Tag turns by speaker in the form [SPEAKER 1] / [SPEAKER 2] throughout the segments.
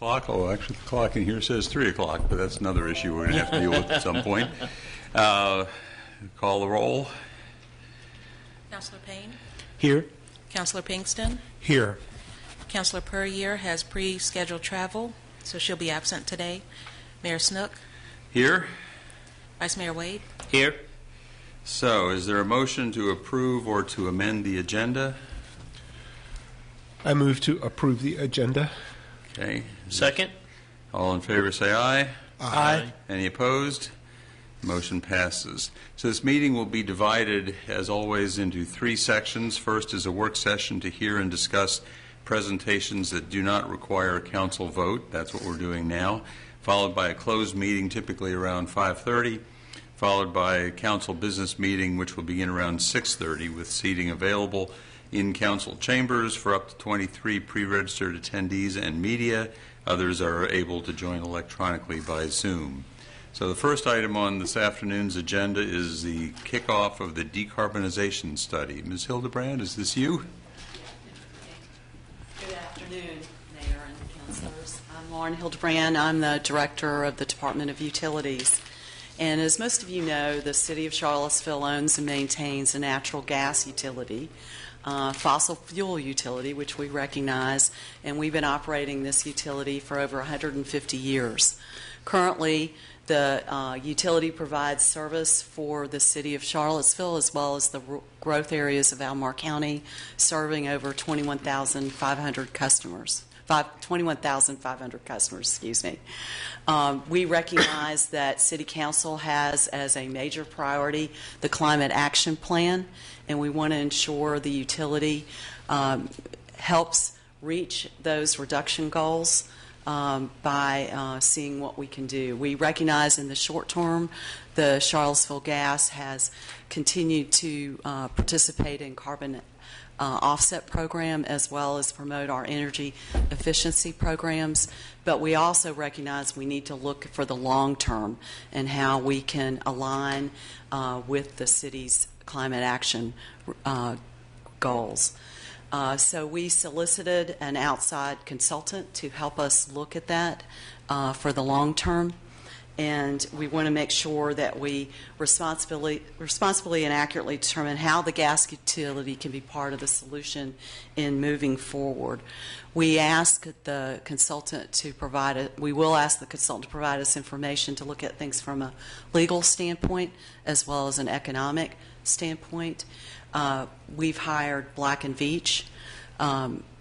[SPEAKER 1] Clock? Oh, actually, the clock in here says 3 o'clock, but that's another issue we're going to have to deal with at some point. Call the roll.
[SPEAKER 2] Councilor Payne?
[SPEAKER 3] Here.
[SPEAKER 2] Councilor Pinkston?
[SPEAKER 3] Here.
[SPEAKER 2] Councilor Puryear has pre-scheduled travel, so she'll be absent today. Mayor Snook?
[SPEAKER 1] Here.
[SPEAKER 2] Vice Mayor Wade?
[SPEAKER 3] Here.
[SPEAKER 1] So, is there a motion to approve or to amend the agenda?
[SPEAKER 3] I move to approve the agenda.
[SPEAKER 1] Okay.
[SPEAKER 4] Second.
[SPEAKER 1] All in favor say aye.
[SPEAKER 3] Aye.
[SPEAKER 1] Any opposed? Motion passes. So this meeting will be divided, as always, into 3 sections. First is a work session to hear and discuss presentations that do not require a council vote. That's what we're doing now. Followed by a closed meeting, typically around 5:30. Followed by a council business meeting, which will begin around 6:30, with seating available in council chambers for up to 23 pre-registered attendees and media. Others are able to join electronically by Zoom. So the first item on this afternoon's agenda is the kickoff of the decarbonization study. Ms. Hildebrand, is this you?
[SPEAKER 5] Good afternoon, Mayor and councilors. I'm Lauren Hildebrand. I'm the Director of the Department of Utilities. And as most of you know, the City of Charlottesville owns and maintains a natural gas utility, fossil fuel utility, which we recognize, and we've been operating this utility for over 150 years. Currently, the utility provides service for the City of Charlottesville as well as the growth areas of Albemarle County, serving over 21,500 customers. 21,500 customers, excuse me. We recognize that City Council has as a major priority the Climate Action Plan, and we want to ensure the utility helps reach those reduction goals by seeing what we can do. We recognize in the short term the Charlottesville Gas has continued to participate in carbon offset program as well as promote our energy efficiency programs, but we also recognize we need to look for the long term and how we can align with the city's climate action goals. So we solicited an outside consultant to help us look at that for the long term. And we want to make sure that we responsibly and accurately determine how the gas utility can be part of the solution in moving forward. We ask the consultant to provide it. We will ask the consultant to provide us information to look at things from a legal standpoint as well as an economic standpoint. We've hired Black & Veatch.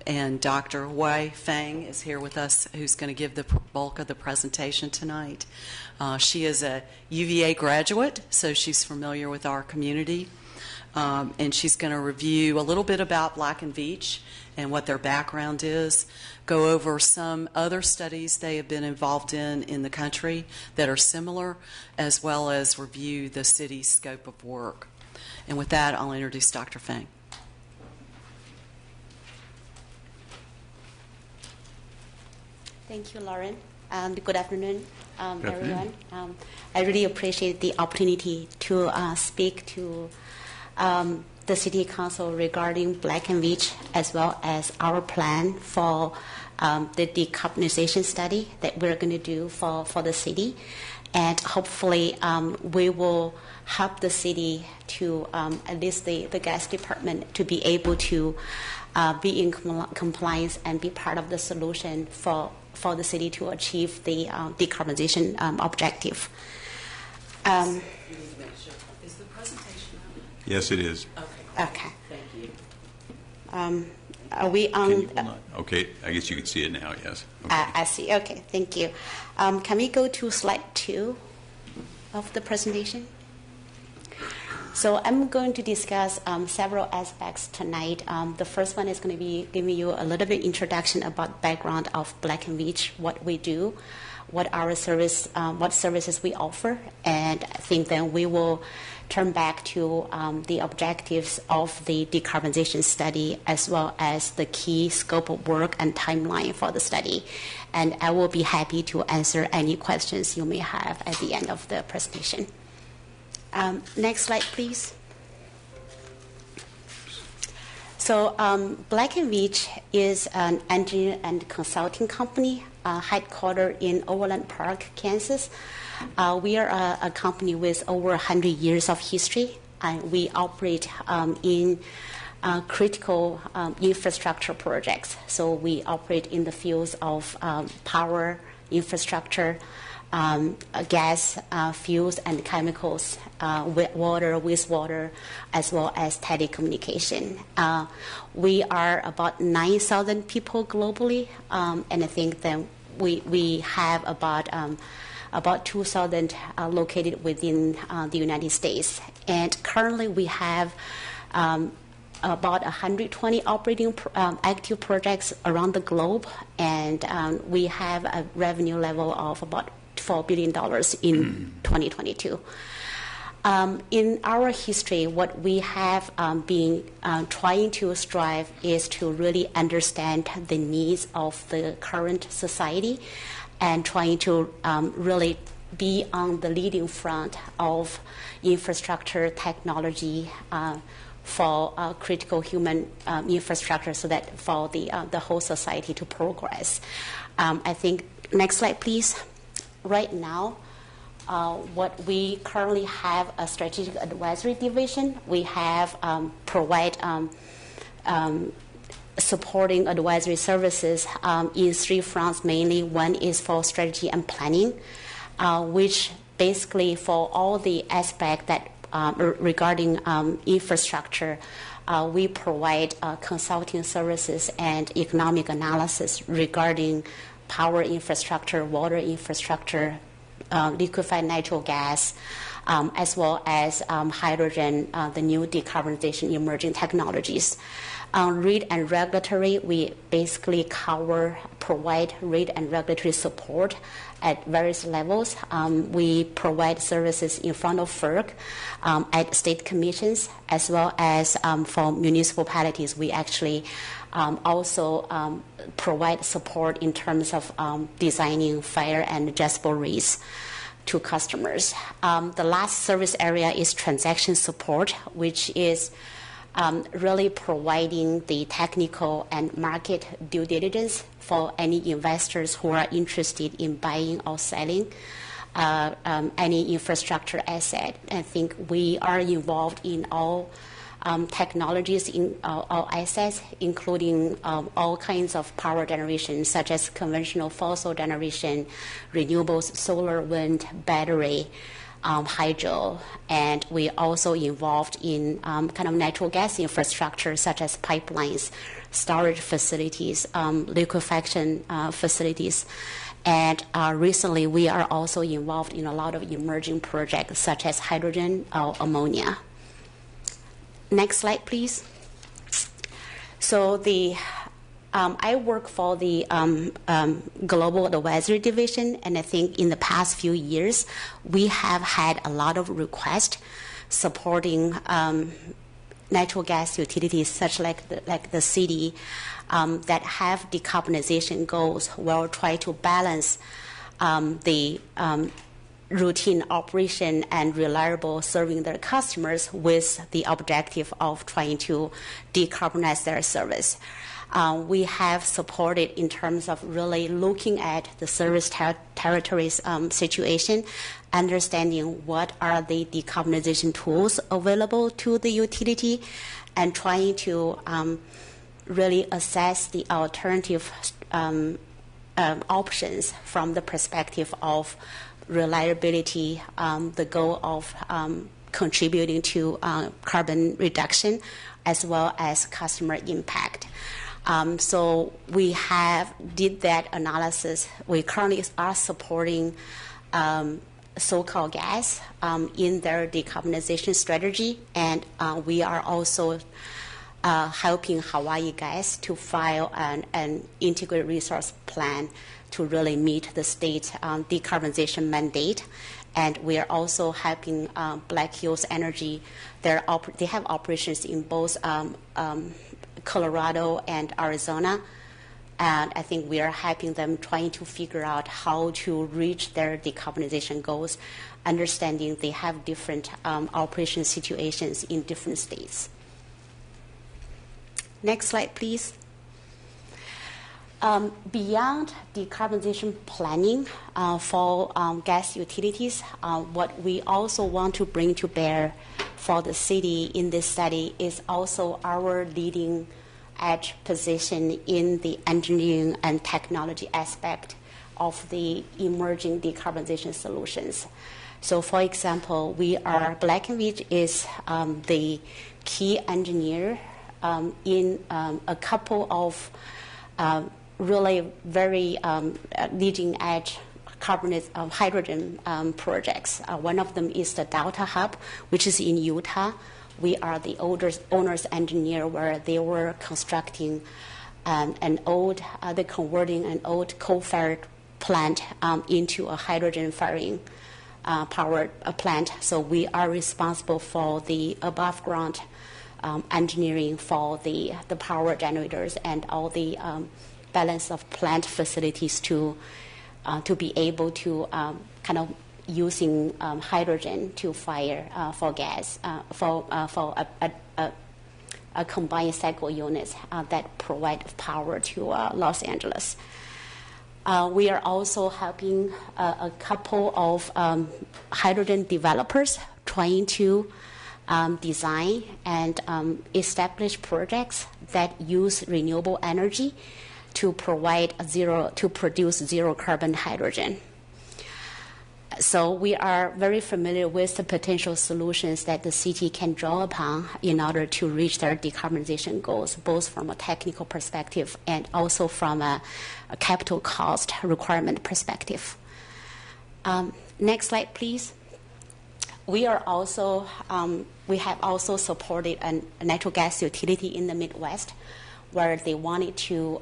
[SPEAKER 5] And Dr. Hui Feng is here with us, who's going to give the bulk of the presentation tonight. She is a UVA graduate, so she's familiar with our community. And she's going to review a little bit about Black & Veatch and what their background is, go over some other studies they have been involved in the country that are similar, as well as review the city's scope of work. And with that, I'll introduce Dr. Feng.
[SPEAKER 6] Thank you, Lauren. Good afternoon, everyone. I really appreciate the opportunity to speak to the City Council regarding Black & Veatch as well as our plan for the decarbonization study that we're going to do for the city. And hopefully we will help the city to, at least the gas department, to be able to be in compliance and be part of the solution for the city to achieve the decarbonization objective.
[SPEAKER 5] Is the presentation on?
[SPEAKER 1] Yes, it is.
[SPEAKER 6] Okay.
[SPEAKER 5] Thank you.
[SPEAKER 6] Are we on?
[SPEAKER 1] Okay, I guess you can see it now, yes. Okay.
[SPEAKER 6] I see. Okay, thank you. Can we go to slide 2 of the presentation? So I'm going to discuss several aspects tonight. The first one is going to be giving you a little bit introduction about background of Black & Veatch, what we do, what our service, what services we offer, and I think then we will turn back to the objectives of the decarbonization study as well as the key scope of work and timeline for the study. And I will be happy to answer any questions you may have at the end of the presentation. Next slide, please. So Black & Veatch is an engineering and consulting company headquartered in Overland Park, Kansas. We are a company with over 100 years of history, and we operate in critical infrastructure projects. So we operate in the fields of power, infrastructure, gas, fuels, and chemicals, water, wastewater, as well as telecommunication. We are about 9,000 people globally, and I think that we have about 2,000 located within the United States. And currently we have about 120 operating active projects around the globe, and we have a revenue level of about $4 billion in 2022. In our history, what we have been trying to strive is to really understand the needs of the current society and trying to really be on the leading front of infrastructure technology for critical human infrastructure, so that for the whole society to progress. I think, next slide, please. Right now, what we currently have a strategic advisory division. We have provide supporting advisory services in three fronts mainly. One is for strategy and planning, which basically for all the aspects that regarding infrastructure, we provide consulting services and economic analysis regarding power infrastructure, water infrastructure, liquefied natural gas, as well as hydrogen, the new decarbonization emerging technologies. Rate and regulatory, we basically provide rate and regulatory support at various levels. We provide services in front of FERC, at state commissions, as well as for municipalities. We actually also provide support in terms of designing fair and adjustable rates to customers. The last service area is transaction support, which is really providing the technical and market due diligence for any investors who are interested in buying or selling any infrastructure asset. I think we are involved in all technologies in all assets, including all kinds of power generation, such as conventional fossil generation, renewables, solar, wind, battery, hydro, and we also involved in kind of natural gas infrastructure, such as pipelines, storage facilities, liquefaction facilities. And recently, we are also involved in a lot of emerging projects, such as hydrogen or ammonia. Next slide, please. So I work for the Global Advisory Division, and I think in the past few years, we have had a lot of requests supporting natural gas utilities, such like the city, that have decarbonization goals, will try to balance the routine operation and reliable serving their customers with the objective of trying to decarbonize their service. We have supported in terms of really looking at the service territories situation, understanding what are the decarbonization tools available to the utility, and trying to really assess the alternative options from the perspective of reliability, the goal of contributing to carbon reduction, as well as customer impact. So we did that analysis. We currently are supporting SoCalGas in their decarbonization strategy, and we are also helping Hawaii Gas to file an integrated resource plan to really meet the state's decarbonization mandate. And we are also helping Black Hills Energy. They have operations in both Colorado and Arizona. And I think we are helping them trying to figure out how to reach their decarbonization goals, understanding they have different operation situations in different states. Next slide, please. Beyond decarbonization planning for gas utilities, what we also want to bring to bear for the city in this study is also our leading edge position in the engineering and technology aspect of the emerging decarbonization solutions. So, for example, Black & Veatch is the key engineer in a couple of really very leading edge hydrogen projects. One of them is the Delta Hub, which is in Utah. We are the owner's engineer where they were constructing they're converting an old coal-fired plant into a hydrogen firing powered plant. So we are responsible for the above ground engineering for the power generators and all the balance of plant facilities to be able to kind of using hydrogen to fire for gas for a combined cycle units that provide power to Los Angeles. We are also helping a couple of hydrogen developers trying to design and establish projects that use renewable energy to produce zero carbon hydrogen. So we are very familiar with the potential solutions that the city can draw upon in order to reach their decarbonization goals, both from a technical perspective and also from a capital cost requirement perspective. Next slide, please. We have also supported a natural gas utility in the Midwest, where they wanted to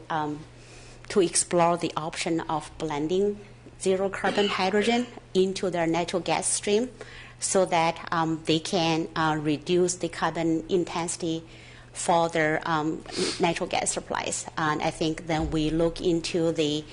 [SPEAKER 6] explore the option of blending zero carbon hydrogen into their natural gas stream so that they can reduce the carbon intensity for their natural gas supplies. And I think then we look into the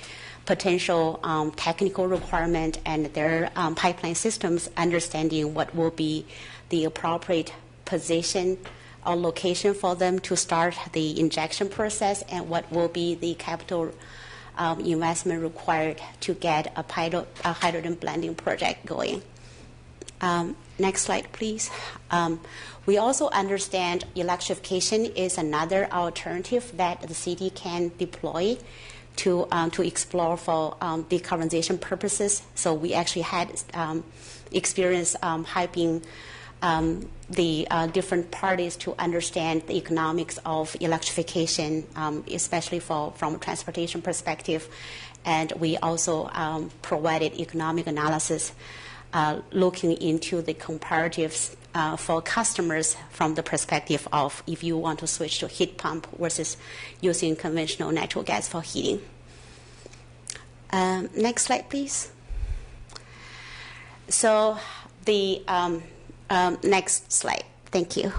[SPEAKER 6] potential technical requirement and their pipeline systems, understanding what will be the appropriate position or location for them to start the injection process and what will be the capital investment required to get a hydrogen blending project going. Next slide, please. We also understand electrification is another alternative that the city can deploy to explore for decarbonization purposes. So we actually had experience helping the different parties to understand the economics of electrification, especially from a transportation perspective. And we also provided economic analysis looking into the comparatives for customers from the perspective of if you want to switch to heat pump versus using conventional natural gas for heating. Next slide, please. So the next slide. Thank you.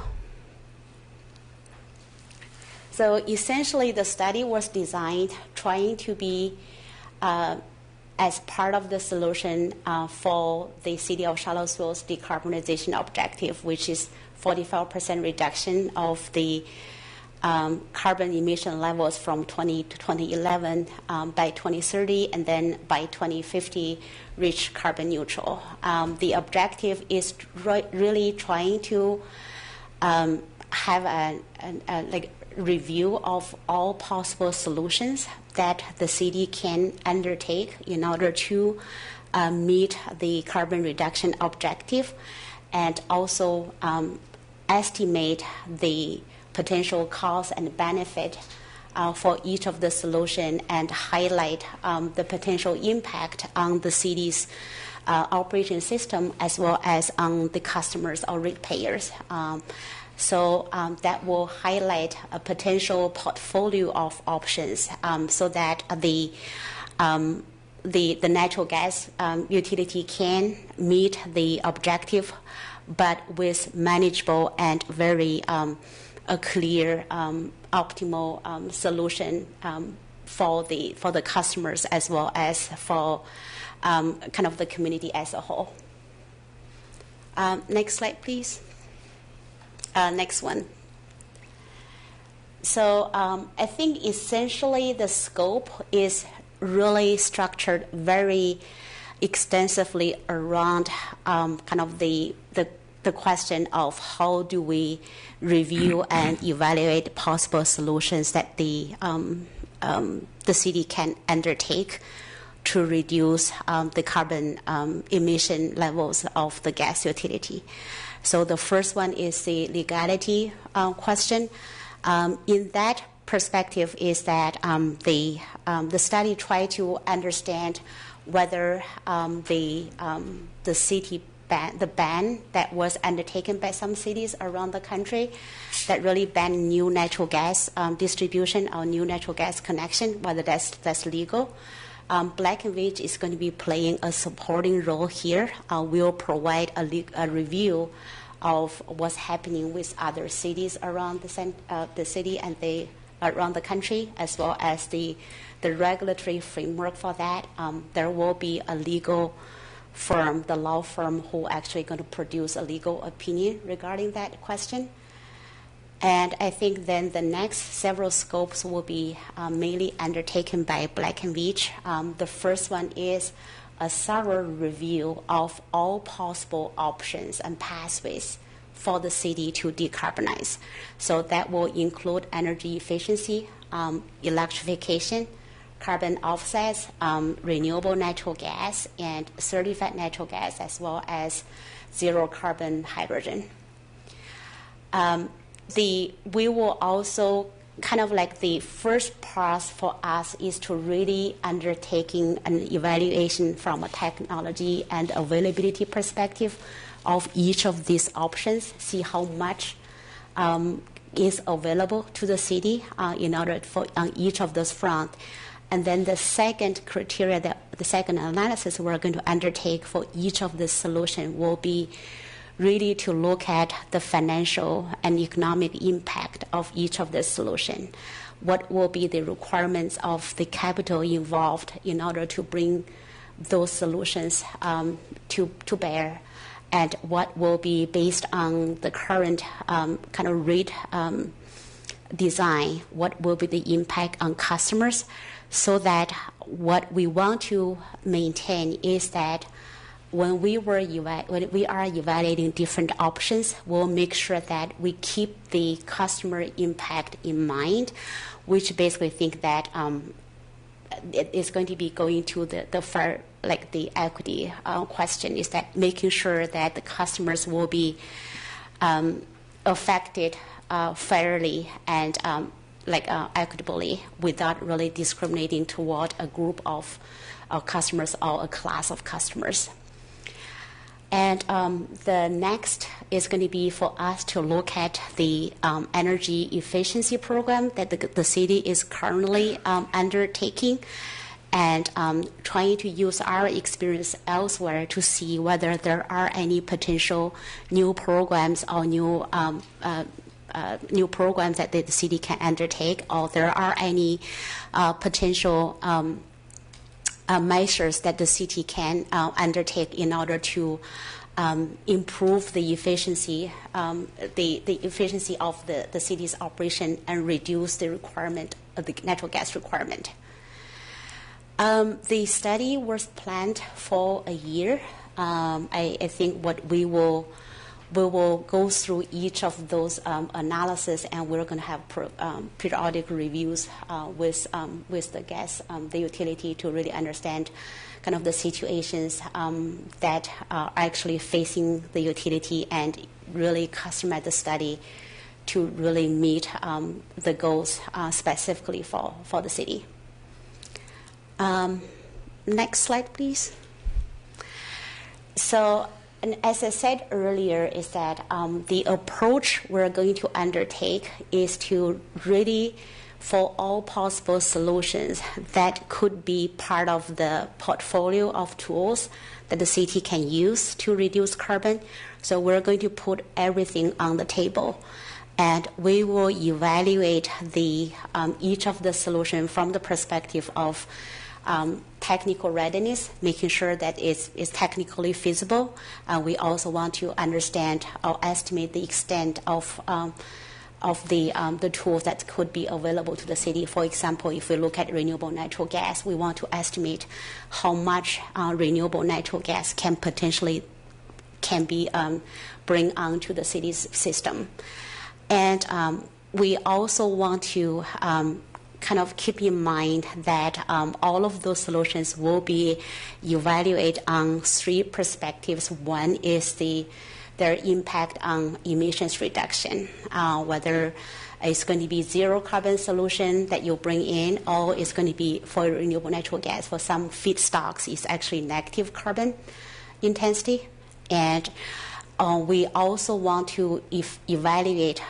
[SPEAKER 6] So essentially, the study was designed trying to be as part of the solution for the city of Charlottesville's decarbonization objective, which is 45% reduction of the carbon emission levels from 2011 by 2030, and then by 2050 reach carbon neutral. The objective is really trying to have a review of all possible solutions that the city can undertake in order to meet the carbon reduction objective, and also estimate the potential cost and benefit for each of the solution and highlight the potential impact on the city's operation system as well as on the customers or ratepayers. So that will highlight a potential portfolio of options so that the natural gas utility can meet the objective, but with manageable and very a clear, optimal solution for the customers as well as for kind of the community as a whole. Next slide, please. Next one. So I think essentially the scope is really structured very extensively around kind of the question of how do we review and evaluate possible solutions that the city can undertake to reduce the carbon emission levels of the gas utility. So the first one is the legality question. In that perspective is that the study tried to understand whether the city the ban that was undertaken by some cities around the country that really banned new natural gas distribution or new natural gas connection, whether that's legal. Black & Veatch is going to be playing a supporting role here. We'll provide a review of what's happening with other cities around the city and around the country, as well as the regulatory framework for that. There will be a legal firm, the law firm, who actually going to produce a legal opinion regarding that question. And I think then the next several scopes will be mainly undertaken by Black & Veatch. The first one is a thorough review of all possible options and pathways for the city to decarbonize. So that will include energy efficiency, electrification, carbon offsets, renewable natural gas, and certified natural gas, as well as zero carbon hydrogen. We will also kind of like the first part for us is to really undertaking an evaluation from a technology and availability perspective of each of these options, see how much is available to the city in order for on each of those fronts. And then the second criteria, the second analysis we're going to undertake for each of the solution will be really to look at the financial and economic impact of each of the solution. What will be the requirements of the capital involved in order to bring those solutions to bear, and what will be based on the current kind of rate design, what will be the impact on customers, so that what we want to maintain is that when we are evaluating different options, we'll make sure that we keep the customer impact in mind, which basically think that it is going to be going to the fair, like the equity question, is that making sure that the customers will be affected fairly and equitably without really discriminating toward a group of customers or a class of customers. And the next is going to be for us to look at the energy efficiency program that the city is currently undertaking, and trying to use our experience elsewhere to see whether there are any potential new programs or new programs that the city can undertake, or there are any potential measures that the city can undertake in order to improve the efficiency, the efficiency of the city's operation and reduce the requirement of the natural gas requirement. The study was planned for a year. I think what we will go through each of those analysis, and we're going to have periodic reviews with the gas, the utility, to really understand kind of the situations that are actually facing the utility, and really customize the study to really meet the goals specifically for the city. Next slide, please. So, and as I said earlier, is that the approach we're going to undertake is to really, for all possible solutions that could be part of the portfolio of tools that the city can use to reduce carbon. So we're going to put everything on the table, and we will evaluate each of the solutions from the perspective of technical readiness, making sure that it's technically feasible. We also want to understand or estimate the extent of the tools that could be available to the city. For example, if we look at renewable natural gas, we want to estimate how much renewable natural gas can be bring onto the city's system. And we also want to kind of keep in mind that all of those solutions will be evaluated on three perspectives. One is their impact on emissions reduction, whether it's going to be zero carbon solution that you bring in, or it's going to be for renewable natural gas. For some feedstocks, it's actually negative carbon intensity. And we also want to evaluate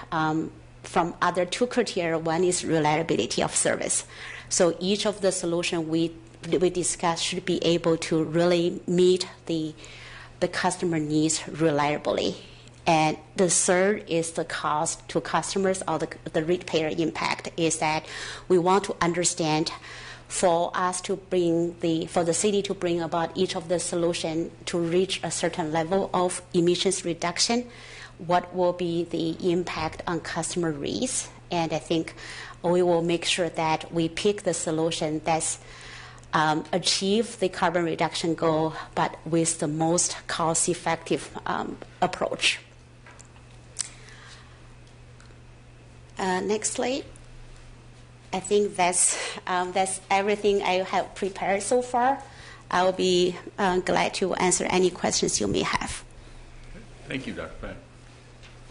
[SPEAKER 6] from other two criteria. One is reliability of service. So each of the solution we discuss should be able to really meet the customer needs reliably. And the third is the cost to customers, or the ratepayer impact, is that we want to understand for the city to bring about each of the solution to reach a certain level of emissions reduction, what will be the impact on customer rates. And I think we will make sure that we pick the solution that's achieve the carbon reduction goal, but with the most cost-effective approach. Next slide. I think that's everything I have prepared so far. I'll be glad to answer any questions you may have.
[SPEAKER 1] Thank you, Dr. Pat.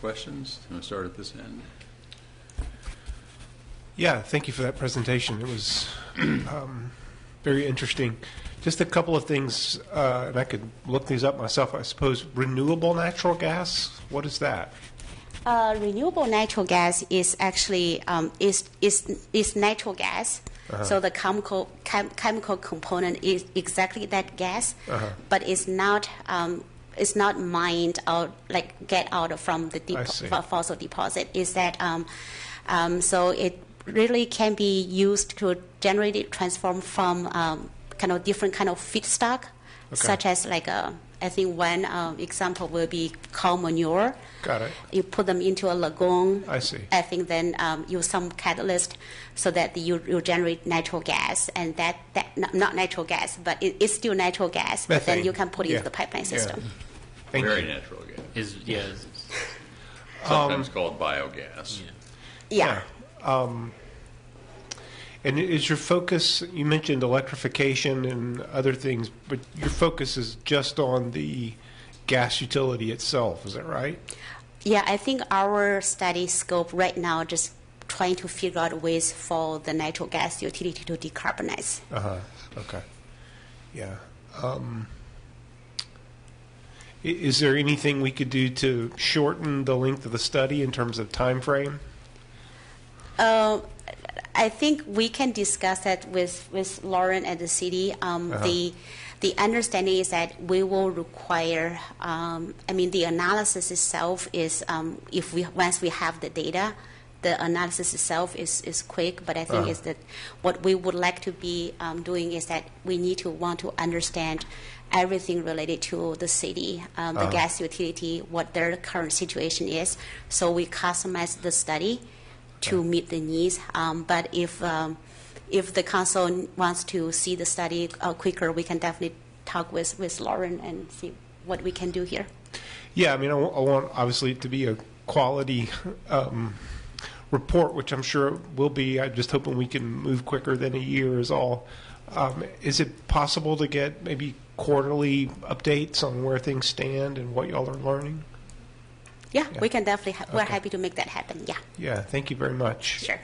[SPEAKER 1] Questions? I'm going to start at this end.
[SPEAKER 3] Yeah, thank you for that presentation. It was very interesting. Just a couple of things, and I could look these up myself, I suppose. Renewable natural gas, what is that?
[SPEAKER 6] Renewable natural gas is actually is natural gas. So the chemical component is exactly that gas, but it's not mined or get out from the fossil deposit. Is that so it really can be used to generate it, transform from kind of different kind of feedstock, such as I think one example will be cow manure.
[SPEAKER 3] Got it.
[SPEAKER 6] You put them into a lagoon.
[SPEAKER 3] I see.
[SPEAKER 6] I think then use some catalyst so that you generate natural gas, and that not natural gas, but it's still natural gas.
[SPEAKER 3] Methane.
[SPEAKER 6] But then you can put it into the pipeline system.
[SPEAKER 3] Thank
[SPEAKER 1] Very
[SPEAKER 3] you.
[SPEAKER 1] natural gas.
[SPEAKER 4] Yes.
[SPEAKER 1] Sometimes called biogas.
[SPEAKER 6] Yeah.
[SPEAKER 3] And is your focus, you mentioned electrification and other things, but your focus is just on the gas utility itself, is that right?
[SPEAKER 6] Yeah, I think our study scope right now just trying to figure out ways for the natural gas utility to decarbonize.
[SPEAKER 3] Okay. Yeah. Is there anything we could do to shorten the length of the study in terms of time frame?
[SPEAKER 6] I think we can discuss that with Lauren at the city. The understanding is that we will require. The analysis itself is once we have the data, the analysis itself is quick. But I think is that what we would like to be doing is that we want to understand everything related to the city, the gas utility, what their current situation is. So we customize the study to meet the needs. But if the council wants to see the study quicker, we can definitely talk with Lauren and see what we can do here.
[SPEAKER 3] Yeah, I want obviously it to be a quality report, which I'm sure it will be. I'm just hoping we can move quicker than a year is all. Is it possible to get maybe quarterly updates on where things stand and what y'all are learning?
[SPEAKER 6] Yeah, we can definitely. We're happy to make that happen. Yeah.
[SPEAKER 3] Yeah. Thank you very much.
[SPEAKER 6] Sure.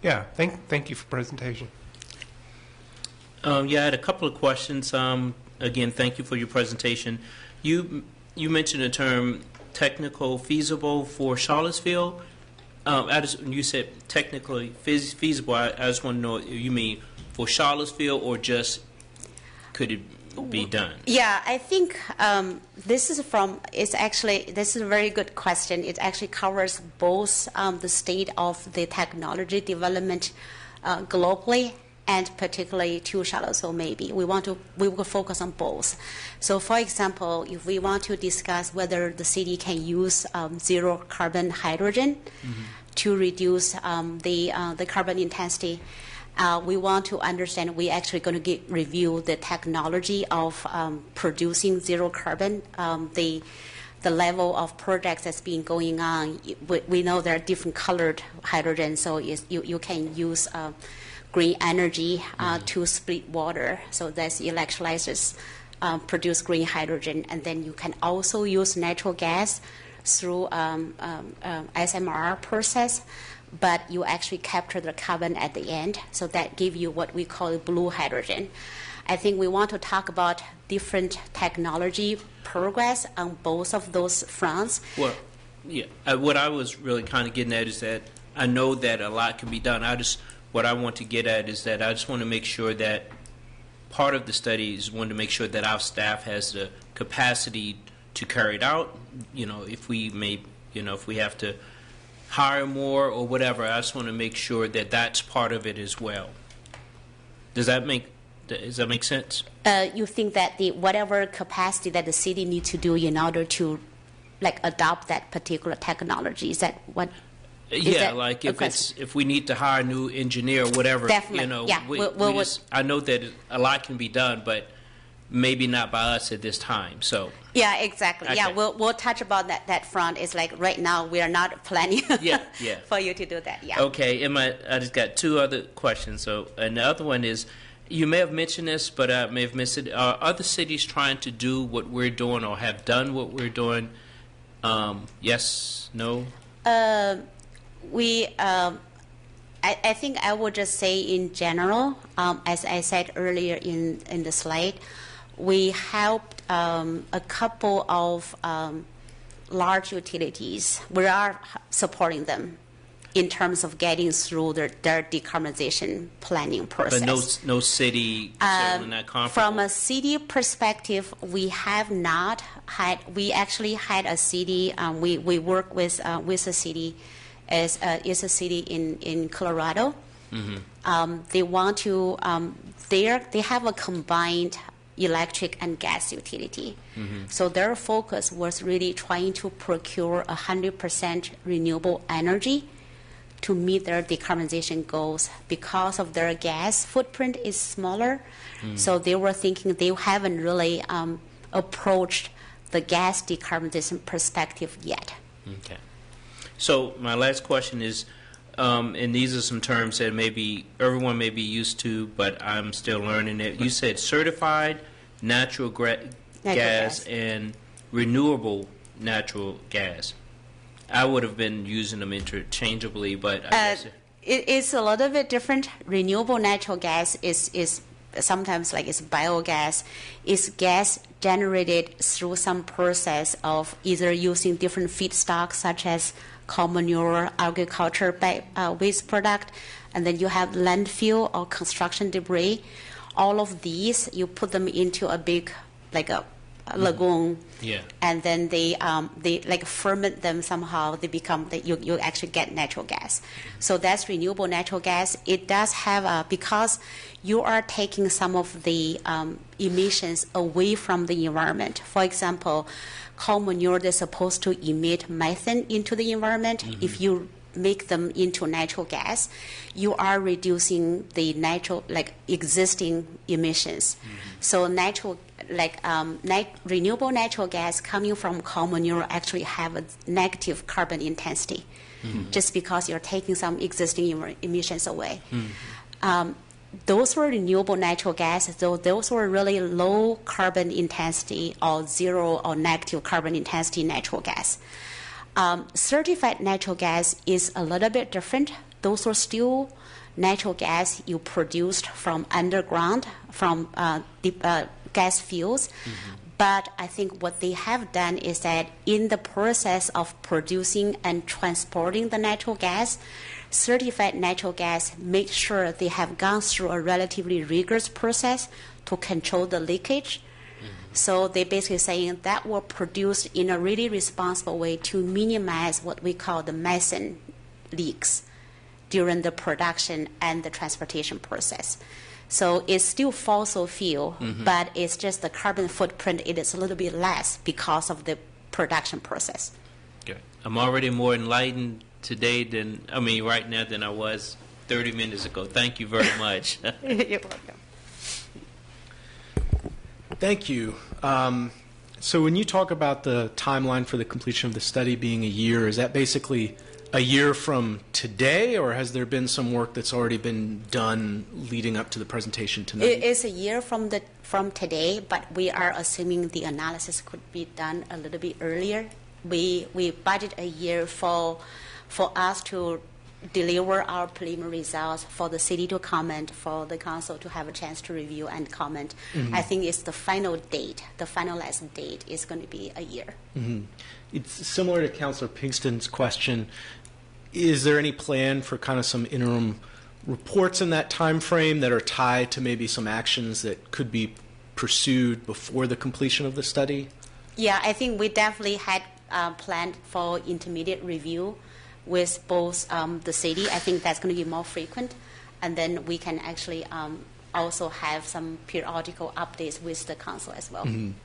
[SPEAKER 3] Yeah. Thank you for the presentation.
[SPEAKER 4] I had a couple of questions. Again, thank you for your presentation. You mentioned the term technical feasible for Charlottesville. You said technically feasible. I just want to know, you mean for Charlottesville or just could it be done?
[SPEAKER 6] Yeah, I think this is a very good question. It actually covers both the state of the technology development globally and particularly to Charlottesville maybe. We will focus on both. So for example, if we want to discuss whether the city can use zero carbon hydrogen to reduce the carbon intensity, we want to understand, we're actually going to review the technology of producing zero carbon, the level of projects that's been going on. We know there are different colored hydrogen, so you can use green energy to split water. So that's electrolyzers produce green hydrogen, and then you can also use natural gas through SMR process, but you actually capture the carbon at the end. So that gives you what we call blue hydrogen. I think we want to talk about different technology progress on both of those fronts.
[SPEAKER 4] Well, yeah. What I was really kind of getting at is that I know that a lot can be done. What I want to get at is that I just want to make sure that part of the study is want to make sure that our staff has the capacity to carry it out. If we have to hire more or whatever, I just want to make sure that that's part of it as well. Does that make sense?
[SPEAKER 6] You think that whatever capacity that the city needs to do in order to adopt that particular technology, is that what?
[SPEAKER 4] Yeah, like if we need to hire a new engineer or whatever,
[SPEAKER 6] definitely. Yeah.
[SPEAKER 4] I know that a lot can be done, but maybe not by us at this time. So
[SPEAKER 6] yeah, exactly.
[SPEAKER 4] Okay.
[SPEAKER 6] Yeah, we'll touch about that front. It's like right now we are not planning for you to do that. Yeah.
[SPEAKER 4] Okay, I just got two other questions. So, and the other one is, you may have mentioned this, but I may have missed it. Are other cities trying to do what we're doing or have done what we're doing? Yes, no?
[SPEAKER 6] I think I would just say in general, as I said earlier in the slide, we helped a couple of large utilities. We are supporting them in terms of getting through their decarbonization planning process.
[SPEAKER 4] But no city certainly not comparable.
[SPEAKER 6] From a city perspective, we have not had. We actually had a city. We work with a city, is a city in Colorado. Mm-hmm. They want to. They have a combined electric and gas utility. Mm-hmm. So their focus was really trying to procure 100% renewable energy to meet their decarbonization goals. Because of their gas footprint is smaller, so they were thinking they haven't really approached the gas decarbonization perspective yet.
[SPEAKER 4] Okay. So my last question is, and these are some terms that maybe everyone may be used to, but I'm still learning it. You said certified natural gas and renewable natural gas. I would have been using them interchangeably, but I guess
[SPEAKER 6] it's a little bit different. Renewable natural gas is sometimes like it's biogas. It's gas generated through some process of either using different feedstocks such as cow manure, agriculture waste product, and then you have landfill or construction debris. All of these, you put them into a big, like a lagoon, and then they like ferment them somehow. They become you actually get natural gas. So that's renewable natural gas. It does have because you are taking some of the emissions away from the environment. For example, cow manure, they're supposed to emit methane into the environment. Mm-hmm. If you make them into natural gas, you are reducing the existing emissions. Mm-hmm. So renewable natural gas coming from cow manure actually have a negative carbon intensity, just because you're taking some existing emissions away. Mm-hmm. Those were renewable natural gas, so those were really low carbon intensity or zero or negative carbon intensity natural gas. Certified natural gas is a little bit different. Those are still natural gas you produced from underground, from gas fields. Mm-hmm. But I think what they have done is that in the process of producing and transporting the natural gas, certified natural gas make sure they have gone through a relatively rigorous process to control the leakage. So they basically saying that were produced in a really responsible way to minimize what we call the methane leaks during the production and the transportation process. So it's still fossil fuel, but it's just the carbon footprint, it is a little bit less because of the production process.
[SPEAKER 4] Okay. I'm already more enlightened today right now than I was 30 minutes ago. Thank you very much.
[SPEAKER 6] You're welcome.
[SPEAKER 7] Thank you. So when you talk about the timeline for the completion of the study being a year, is that basically a year from today, or has there been some work that's already been done leading up to the presentation tonight?
[SPEAKER 6] It is a year from today, but we are assuming the analysis could be done a little bit earlier. We budget a year for us to deliver our preliminary results, for the city to comment, for the council to have a chance to review and comment. I think it's the final date, the finalized date is going to be a year.
[SPEAKER 7] It's similar to Councilor Pinkston's question. Is there any plan for kind of some interim reports in that time frame that are tied to maybe some actions that could be pursued before the completion of the study?
[SPEAKER 6] Yeah, I think we definitely had planned for intermediate review with both the city. I think that's going to be more frequent. And then we can actually also have some periodical updates with the council as well.
[SPEAKER 7] And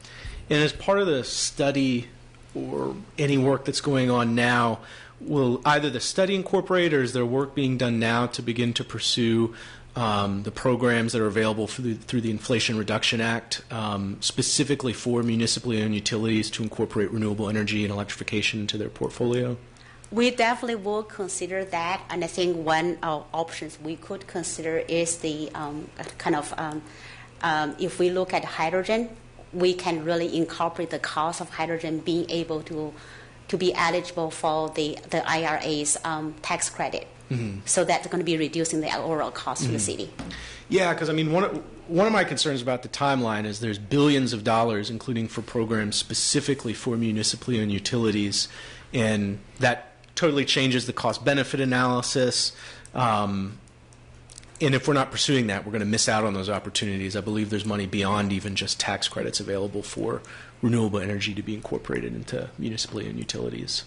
[SPEAKER 7] as part of the study or any work that's going on now, will either the study incorporate, or is there work being done now to begin to pursue the programs that are available through the Inflation Reduction Act, specifically for municipally owned utilities to incorporate renewable energy and electrification into their portfolio?
[SPEAKER 6] We definitely will consider that, and I think one of options we could consider is the if we look at hydrogen, we can really incorporate the cost of hydrogen being able to be eligible for the IRA's tax credit. So that's going to be reducing the overall cost to the city.
[SPEAKER 7] Yeah, because I mean, one of my concerns about the timeline is there's billions of dollars, including for programs specifically for municipally owned utilities, and that totally changes the cost-benefit analysis. And if we're not pursuing that, we're going to miss out on those opportunities. I believe there's money beyond even just tax credits available for renewable energy to be incorporated into municipally owned utilities.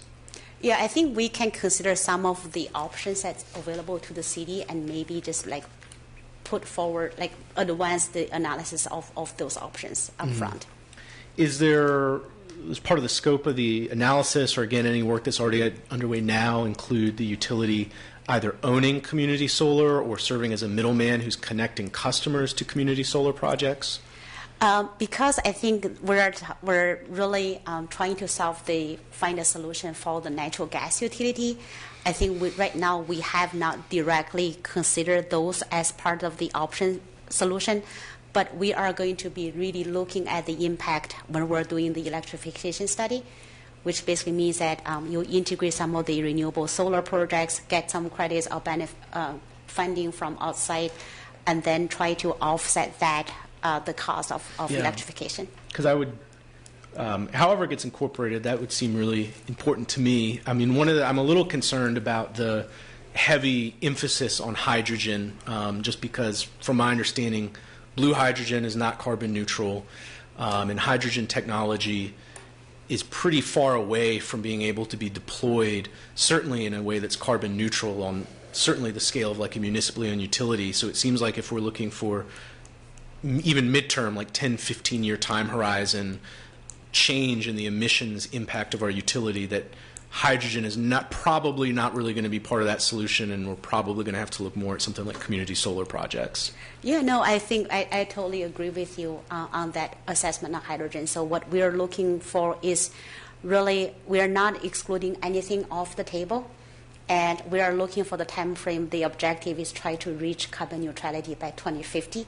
[SPEAKER 6] Yeah, I think we can consider some of the options that's available to the city and maybe just like put forward, like advance the analysis of those options up front.
[SPEAKER 7] Is there, as part of the scope of the analysis, or again, any work that's already underway now, include the utility either owning community solar or serving as a middleman who's connecting customers to community solar projects?
[SPEAKER 6] Because I think we're really trying to find a solution for the natural gas utility. I think right now we have not directly considered those as part of the option solution, but we are going to be really looking at the impact when we're doing the electrification study, which basically means that you integrate some of the renewable solar projects, get some credits or funding from outside, and then try to offset that the cost of electrification.
[SPEAKER 7] Because I would, however it gets incorporated, that would seem really important to me. I mean, I'm a little concerned about the heavy emphasis on hydrogen, just because, from my understanding, blue hydrogen is not carbon neutral, and hydrogen technology is pretty far away from being able to be deployed, certainly in a way that's carbon neutral on certainly the scale of like a municipally owned utility. So it seems like if we're looking for even midterm, like 10, 15-year time horizon change in the emissions impact of our utility, that hydrogen is probably not really going to be part of that solution, and we're probably going to have to look more at something like community solar projects.
[SPEAKER 6] Yeah, no, I think I totally agree with you on that assessment of hydrogen. So what we're looking for is really, we're not excluding anything off the table, and we are looking for the time frame. The objective is try to reach carbon neutrality by 2050.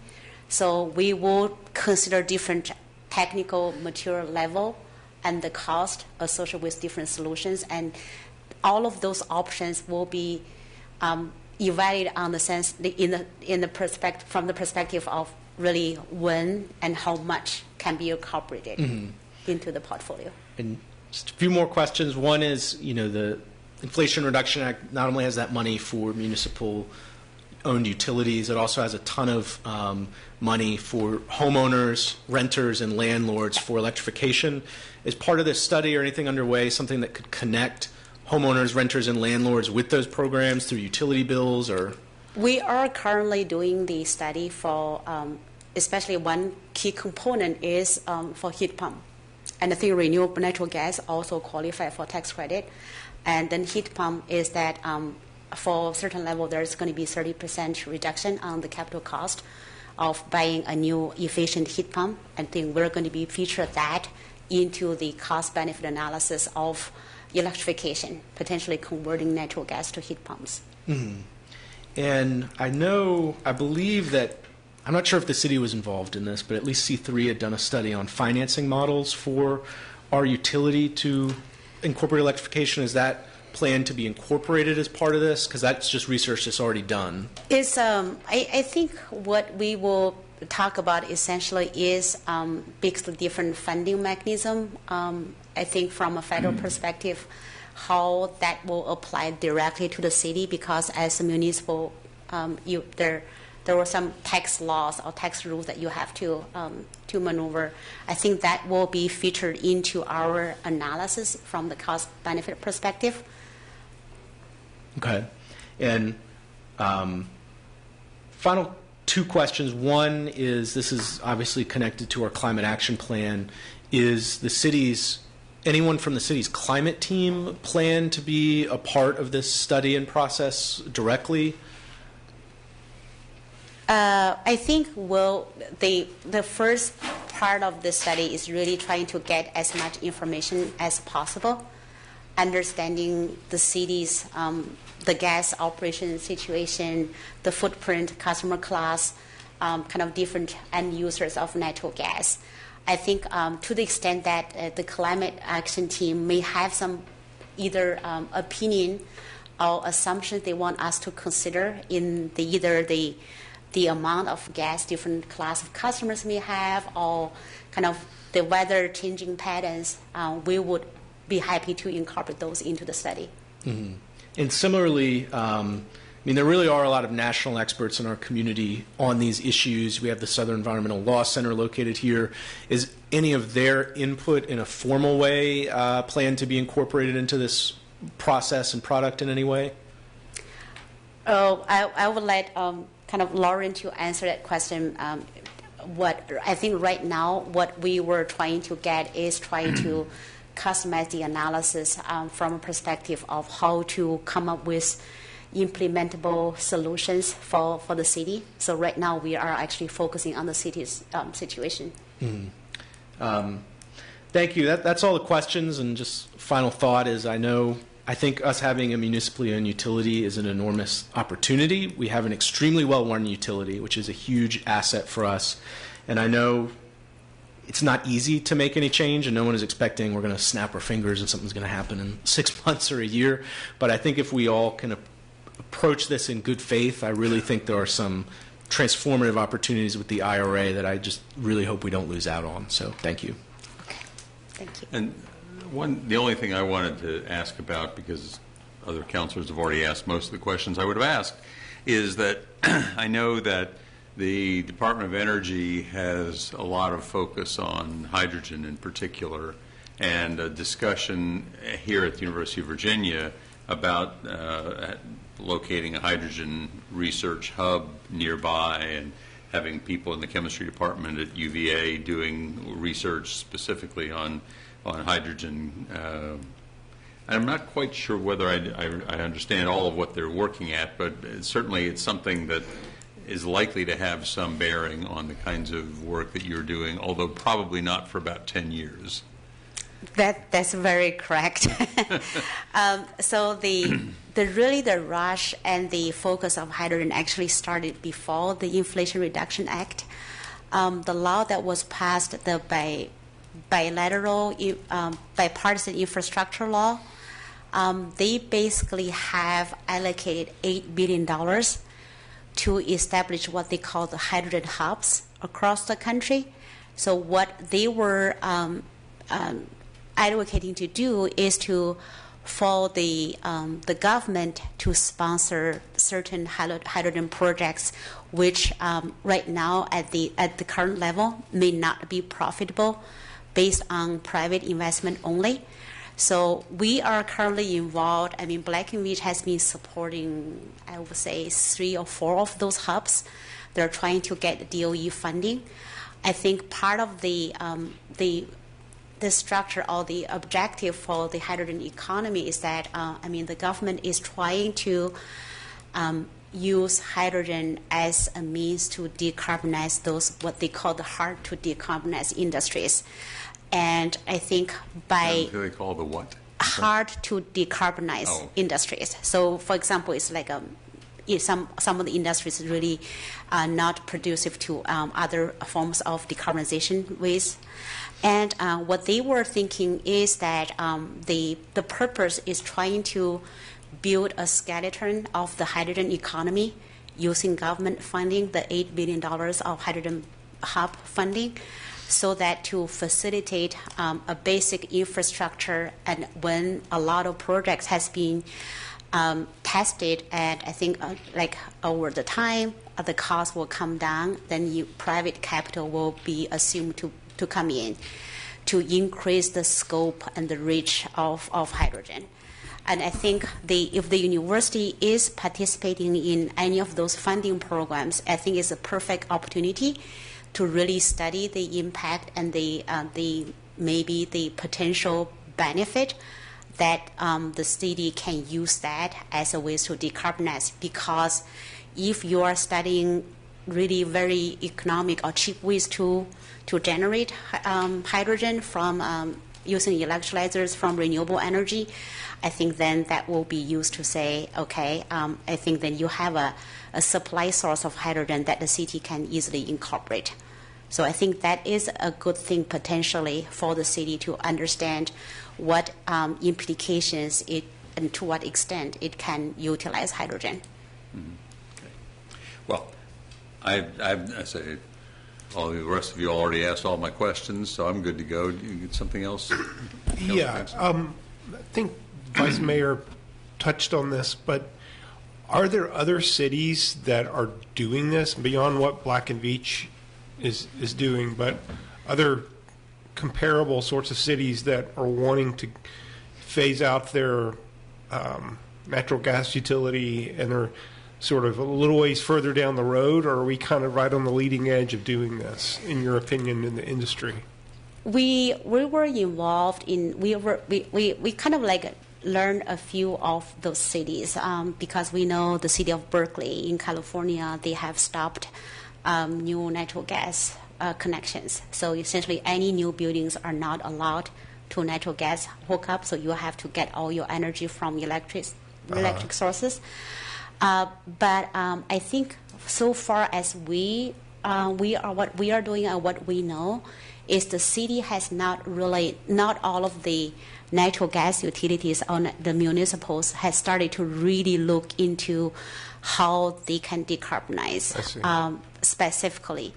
[SPEAKER 6] So we will consider different technical material level and the cost associated with different solutions, and all of those options will be evaluated on the sense from the perspective of really when and how much can be incorporated into the portfolio.
[SPEAKER 7] And just a few more questions. One is, the Inflation Reduction Act not only has that money for municipal owned utilities, it also has a ton of money for homeowners, renters, and landlords for electrification. Is part of this study or anything underway something that could connect homeowners, renters, and landlords with those programs through utility bills? Or
[SPEAKER 6] We are currently doing the study for, especially one key component is for heat pump. And I think renewable natural gas also qualify for tax credit. And then heat pump is that for a certain level, there's going to be 30% reduction on the capital cost of buying a new efficient heat pump. I think we're going to be feature that into the cost-benefit analysis of electrification, potentially converting natural gas to heat pumps.
[SPEAKER 7] Mm-hmm. And I believe that, I'm not sure if the city was involved in this, but at least C3 had done a study on financing models for our utility to incorporate electrification. Is that planned to be incorporated as part of this? Because that's just research that's already done.
[SPEAKER 6] It's, I think what we will talk about essentially is because the different funding mechanism. I think from a federal perspective, how that will apply directly to the city, because as a municipal, there were some tax laws or tax rules that you have to maneuver. I think that will be featured into our analysis from the cost-benefit perspective.
[SPEAKER 7] Okay. And final two questions. One is, this is obviously connected to our climate action plan. Is anyone from the city's climate team plan to be a part of this study and process directly?
[SPEAKER 6] I think the first part of the study is really trying to get as much information as possible, understanding the city's the gas operation situation, the footprint, customer class, kind of different end users of natural gas. I think to the extent that the climate action team may have some either opinion or assumptions they want us to consider in either the amount of gas different class of customers may have, or kind of the weather changing patterns, we would be happy to incorporate those into the study.
[SPEAKER 7] Mm-hmm. And similarly, there really are a lot of national experts in our community on these issues. We have the Southern Environmental Law Center located here. Is any of their input in a formal way planned to be incorporated into this process and product in any way?
[SPEAKER 6] I would let kind of Lauren to answer that question. What I think right now, what we were trying to get is trying to customize the analysis from a perspective of how to come up with implementable solutions for the city. So right now we are actually focusing on the city's situation.
[SPEAKER 7] Mm-hmm. Thank you. That's all the questions. And just final thought is, I think us having a municipally owned utility is an enormous opportunity. We have an extremely well-run utility, which is a huge asset for us. And I know it's not easy to make any change, and no one is expecting we're going to snap our fingers and something's going to happen in 6 months or a year. But I think if we all can approach this in good faith, I really think there are some transformative opportunities with the IRA that I just really hope we don't lose out on. So thank you.
[SPEAKER 6] Okay. Thank you.
[SPEAKER 1] And the only thing I wanted to ask about, because other councilors have already asked most of the questions I would have asked, is that I know that the Department of Energy has a lot of focus on hydrogen in particular, and a discussion here at the University of Virginia about locating a hydrogen research hub nearby and having people in the chemistry department at UVA doing research specifically on hydrogen. I'm not quite sure whether I understand all of what they're working at, but certainly it's something that is likely to have some bearing on the kinds of work that you're doing, although probably not for about 10 years.
[SPEAKER 6] That's very correct. So the rush and the focus of hydrogen actually started before the Inflation Reduction Act. The law that was passed, the bipartisan infrastructure law, they basically have allocated $8 billion to establish what they call the hydrogen hubs across the country. So what they were advocating to do is to for the government to sponsor certain hydrogen projects, which right now at the current level may not be profitable, based on private investment only. So we are currently involved. I mean, Black & Veatch has been supporting, I would say, 3 or 4 of those hubs. They're trying to get DOE funding. I think part of the structure or the objective for the hydrogen economy is that, the government is trying to use hydrogen as a means to decarbonize those, what they call the hard to decarbonize industries. And I think by
[SPEAKER 1] What do they call the what?
[SPEAKER 6] hard to decarbonize industries. So, for example, it's like some of the industries really not conducive to other forms of decarbonization ways. And what they were thinking is that the purpose is trying to build a skeleton of the hydrogen economy using government funding, the $8 billion of hydrogen hub funding, so that to facilitate a basic infrastructure. And when a lot of projects has been tested, and I think like over the time, the cost will come down, then private capital will be assumed to come in to increase the scope and the reach of hydrogen. And I think if the university is participating in any of those funding programs, I think it's a perfect opportunity to really study the impact and maybe the potential benefit that the city can use that as a way to decarbonize. Because if you are studying really very economic or cheap ways to generate hydrogen from using electrolyzers from renewable energy, I think then that will be used to say, okay, I think then you have a supply source of hydrogen that the city can easily incorporate. So I think that is a good thing potentially for the city to understand what implications and to what extent it can utilize hydrogen.
[SPEAKER 1] Mm-hmm. Okay. Well, I say all the rest of you already asked all my questions, so I'm good to go. Do you get something else?
[SPEAKER 3] Yeah, I think Vice Mayor touched on this, but are there other cities that are doing this beyond what Black & Veatch is doing, but other comparable sorts of cities that are wanting to phase out their natural gas utility and are sort of a little ways further down the road, or are we kind of right on the leading edge of doing this, in your opinion, in the industry?
[SPEAKER 6] We were involved in, we kind of like learned a few of those cities because we know the city of Berkeley in California, they have stopped new natural gas connections. So essentially any new buildings are not allowed to natural gas hookup, so you have to get all your energy from electric sources. But I think so far as we are what we are doing and what we know is the city has not all of the natural gas utilities on the municipals has started to really look into how they can decarbonize specifically.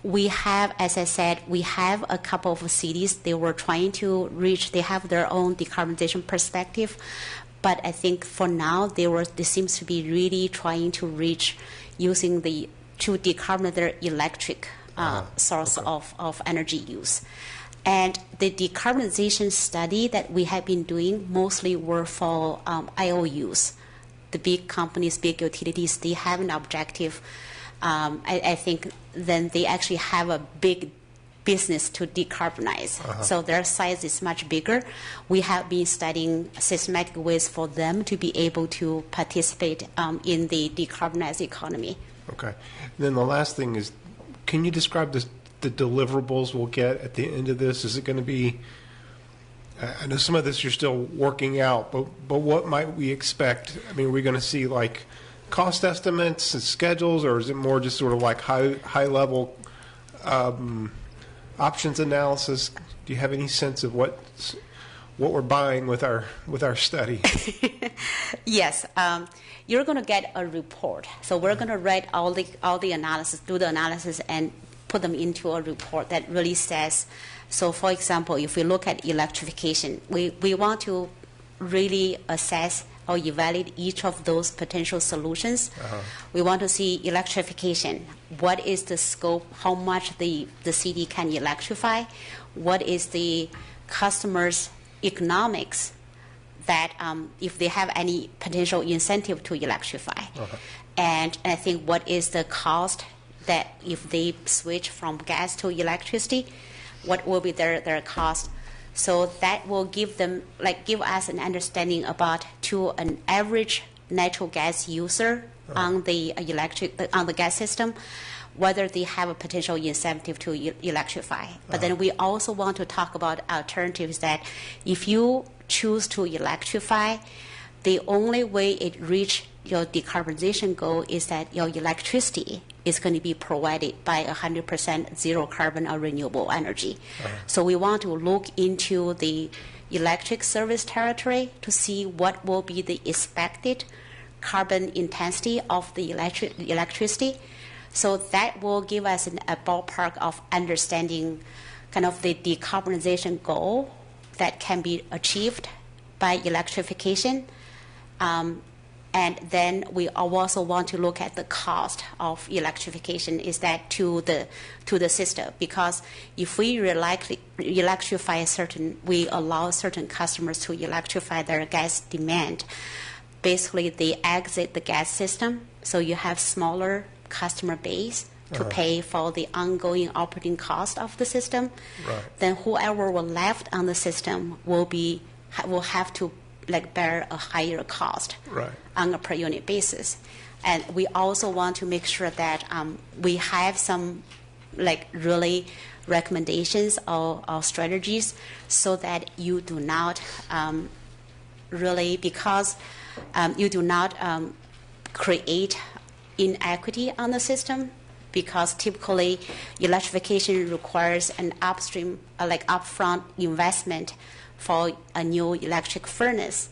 [SPEAKER 6] We have, as I said, we have a couple of cities they were trying to reach. They have their own decarbonization perspective, but I think for now they seems to be really trying to reach using to decarbonize their electric source of energy use. And the decarbonization study that we have been doing mostly were for IOUs. The big companies, big utilities, they have an objective. I think then they actually have a big business to decarbonize. So their size is much bigger. We have been studying systematic ways for them to be able to participate in the decarbonized economy.
[SPEAKER 3] Okay. And then the last thing is, can you describe the deliverables we'll get at the end of this? Is it going to be, I know some of this you're still working out, but what might we expect? I mean, are we going to see like cost estimates and schedules, or is it more just sort of like high level options analysis? Do you have any sense of what we're buying with our study?
[SPEAKER 6] Yes, you're going to get a report. So we're going to write all the analysis, do the analysis, and put them into a report that really says. So, for example, if we look at electrification, we want to really assess or evaluate each of those potential solutions. We want to see electrification. What is the scope? How much the city can electrify? What is the customers' economics that if they have any potential incentive to electrify. And I think what is the cost that if they switch from gas to electricity, what will be their cost? So that will give us an understanding about to an average natural gas user on the gas system, whether they have a potential incentive to electrify. But then we also want to talk about alternatives that if you choose to electrify, the only way it reach your decarbonization goal is that your electricity is going to be provided by 100% zero carbon or renewable energy. So we want to look into the electric service territory to see what will be the expected carbon intensity of the electricity. So that will give us a ballpark of understanding kind of the decarbonization goal that can be achieved by electrification. And then we also want to look at the cost of electrification. Is that to the system? Because if we electrify we allow certain customers to electrify their gas demand, basically they exit the gas system. So you have smaller customer base to pay for the ongoing operating cost of the system.
[SPEAKER 3] Right.
[SPEAKER 6] Then whoever will left on the system will have to bear a higher cost on a per unit basis. And we also want to make sure that we have some really recommendations or strategies so that you do not you do not create inequity on the system, because typically electrification requires an upfront investment for a new electric furnace.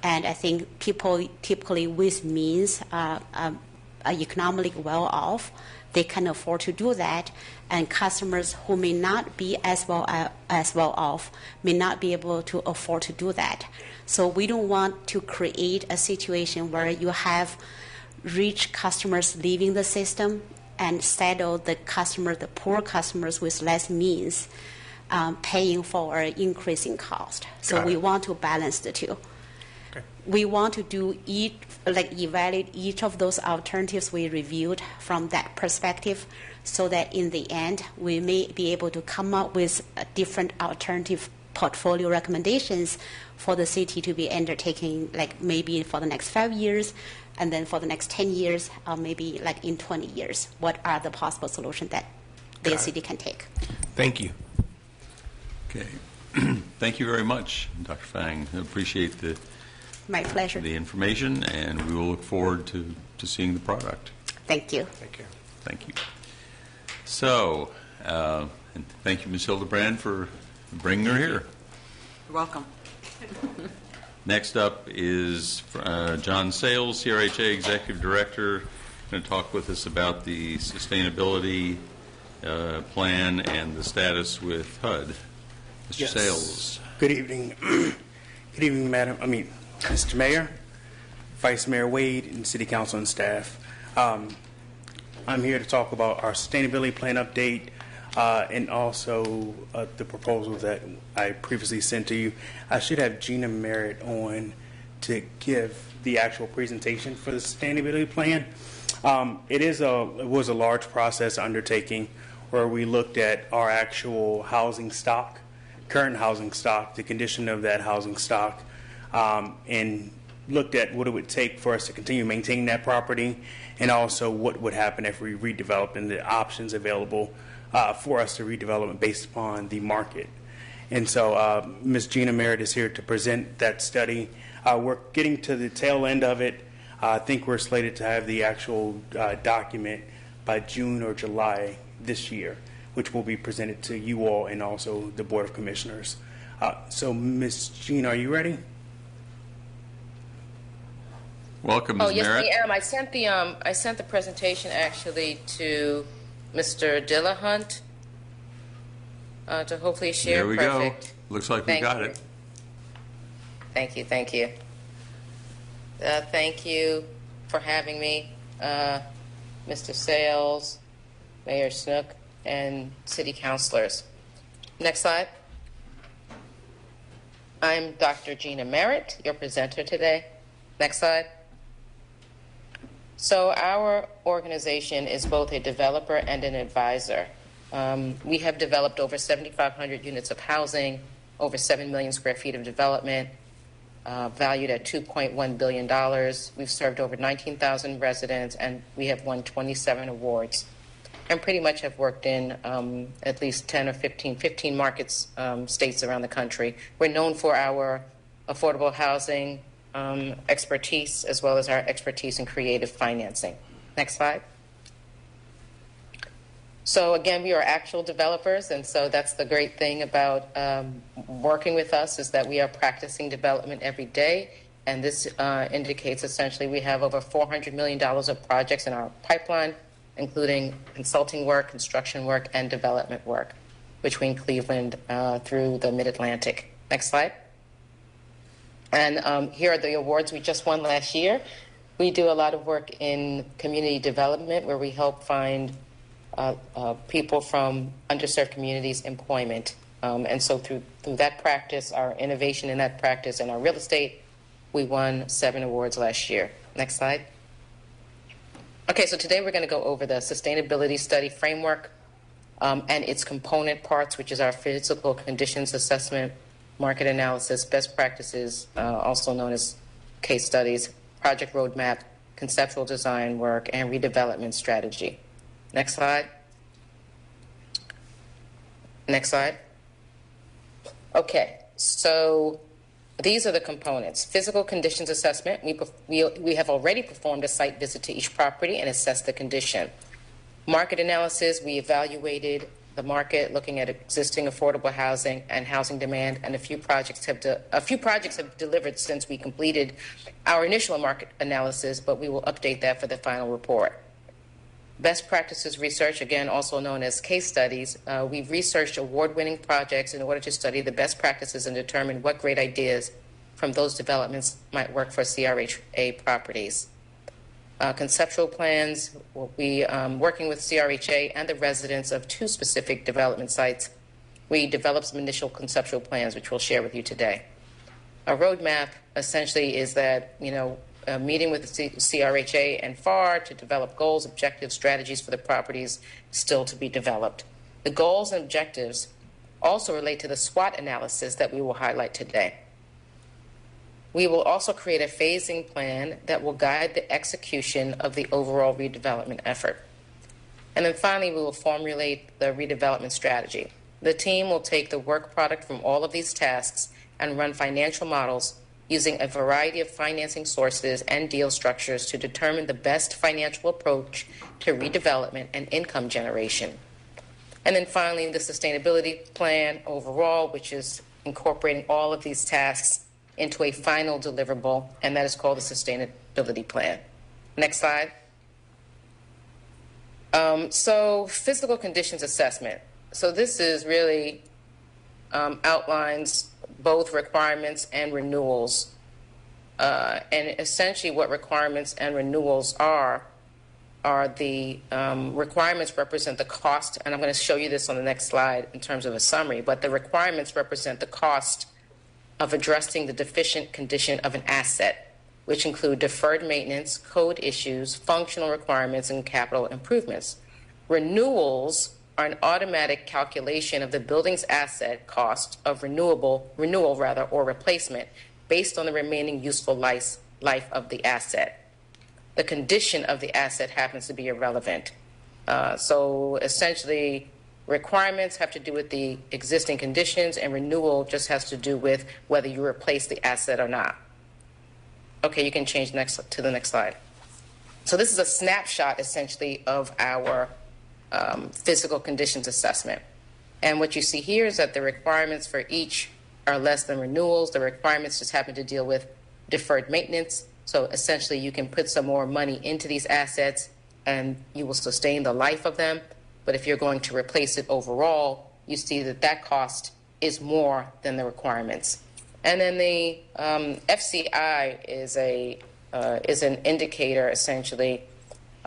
[SPEAKER 6] And I think people typically with means are economically well off, they can afford to do that, and customers who may not be as well off may not be able to afford to do that. So we don't want to create a situation where you have rich customers leaving the system and settle the poor customers with less means paying for an increasing cost. So we want to balance the two.
[SPEAKER 3] Okay.
[SPEAKER 6] We want to evaluate each of those alternatives we reviewed from that perspective, so that in the end we may be able to come up with different alternative portfolio recommendations for the city to be undertaking, maybe for the next 5 years, and then for the next 10 years, or maybe in 20 years. What are the possible solutions that the city can take?
[SPEAKER 3] Thank you.
[SPEAKER 1] Okay. Thank you very much, Dr. Fang. I appreciate
[SPEAKER 6] My pleasure.
[SPEAKER 1] the information, and we will look forward to seeing the product.
[SPEAKER 6] Thank you.
[SPEAKER 3] Thank you.
[SPEAKER 1] Thank you. So, and thank you, Ms. Hildebrand, for bringing her here.
[SPEAKER 5] You're welcome.
[SPEAKER 1] Next up is John Sales, CRHA Executive Director, going to talk with us about the sustainability plan and the status with HUD. Mr.
[SPEAKER 8] Yes.
[SPEAKER 1] Sales.
[SPEAKER 8] Good evening. Good evening, Mr. Mayor, Vice Mayor Wade, and City Council and staff. I'm here to talk about our sustainability plan update and also the proposal that I previously sent to you. I should have Gina Merritt on to give the actual presentation for the sustainability plan. It was a large process undertaking where we looked at our actual housing stock, current housing stock, the condition of that housing stock, and looked at what it would take for us to continue maintaining that property, and also what would happen if we redeveloped and the options available for us to redevelop based upon the market. And so Ms. Gina Merritt is here to present that study. We're getting to the tail end of it. I think we're slated to have the actual document by June or July this year, which will be presented to you all and also the Board of Commissioners. So, Ms. Gina, are you ready?
[SPEAKER 1] Welcome, Ms.
[SPEAKER 9] yes,
[SPEAKER 1] Merritt.
[SPEAKER 9] I am. I sent the presentation actually to Mr. Dillahunt to hopefully share.
[SPEAKER 1] There we
[SPEAKER 9] Perfect.
[SPEAKER 1] go. Looks like we got it.
[SPEAKER 9] Thank you. Thank you. Thank you for having me, Mr. Sales, Mayor Snook, and city councilors. Next slide. I'm Dr. Gina Merritt, your presenter today. Next slide. So our organization is both a developer and an advisor. We have developed over 7,500 units of housing, over 7 million square feet of development, valued at $2.1 billion. We've served over 19,000 residents, and we have won 27 awards, and pretty much have worked in at least 10 or 15 markets, states around the country. We're known for our affordable housing expertise, as well as our expertise in creative financing. Next slide. So again, we are actual developers, and so that's the great thing about working with us, is that we are practicing development every day, and this indicates essentially we have over $400 million of projects in our pipeline, including consulting work, construction work, and development work between Cleveland through the Mid-Atlantic. Next slide. And here are the awards we just won last year. We do a lot of work in community development, where we help find people from underserved communities employment. And so through that practice, our innovation in that practice, and our real estate, we won 7 awards last year. Next slide. Okay, so today we're going to go over the sustainability study framework and its component parts, which is our physical conditions assessment, market analysis, best practices, also known as case studies, project roadmap, conceptual design work, and redevelopment strategy. Next slide. Next slide. Okay, so these are the components. Physical conditions assessment. We have already performed a site visit to each property and assessed the condition. Market analysis. We evaluated the market, looking at existing affordable housing and housing demand, and a few projects have delivered since we completed our initial market analysis, but we will update that for the final report. Best practices research, again also known as case studies. We've researched award-winning projects in order to study the best practices and determine what great ideas from those developments might work for CRHA properties. Conceptual plans. We'll be working with CRHA and the residents of 2 specific development sites. We developed some initial conceptual plans, which we'll share with you today. A roadmap essentially is that, meeting with the CRHA and FAR to develop goals, objectives, strategies for the properties still to be developed. The goals and objectives also relate to the SWOT analysis that we will highlight today. We will also create a phasing plan that will guide the execution of the overall redevelopment effort. And then finally, we will formulate the redevelopment strategy. The team will take the work product from all of these tasks and run financial models using a variety of financing sources and deal structures to determine the best financial approach to redevelopment and income generation. And then finally, the sustainability plan overall, which is incorporating all of these tasks into a final deliverable, and that is called the sustainability plan. Next slide. So physical conditions assessment. So this is really outlines both requirements and renewals. And essentially what requirements and renewals are the requirements represent the cost, and I'm going to show you this on the next slide in terms of a summary, but the requirements represent the cost of addressing the deficient condition of an asset, which include deferred maintenance, code issues, functional requirements, and capital improvements. Renewals are an automatic calculation of the building's asset cost of renewal or replacement based on the remaining useful life of the asset. The condition of the asset happens to be irrelevant. So essentially, requirements have to do with the existing conditions, and renewal just has to do with whether you replace the asset or not. Okay, you can change to the next slide. So this is a snapshot, essentially, of our physical conditions assessment. And what you see here is that the requirements for each are less than renewals. The requirements just happen to deal with deferred maintenance. So essentially, you can put some more money into these assets, and you will sustain the life of them. But if you're going to replace it overall, you see that that cost is more than the requirements. And then the FCI is an indicator, essentially,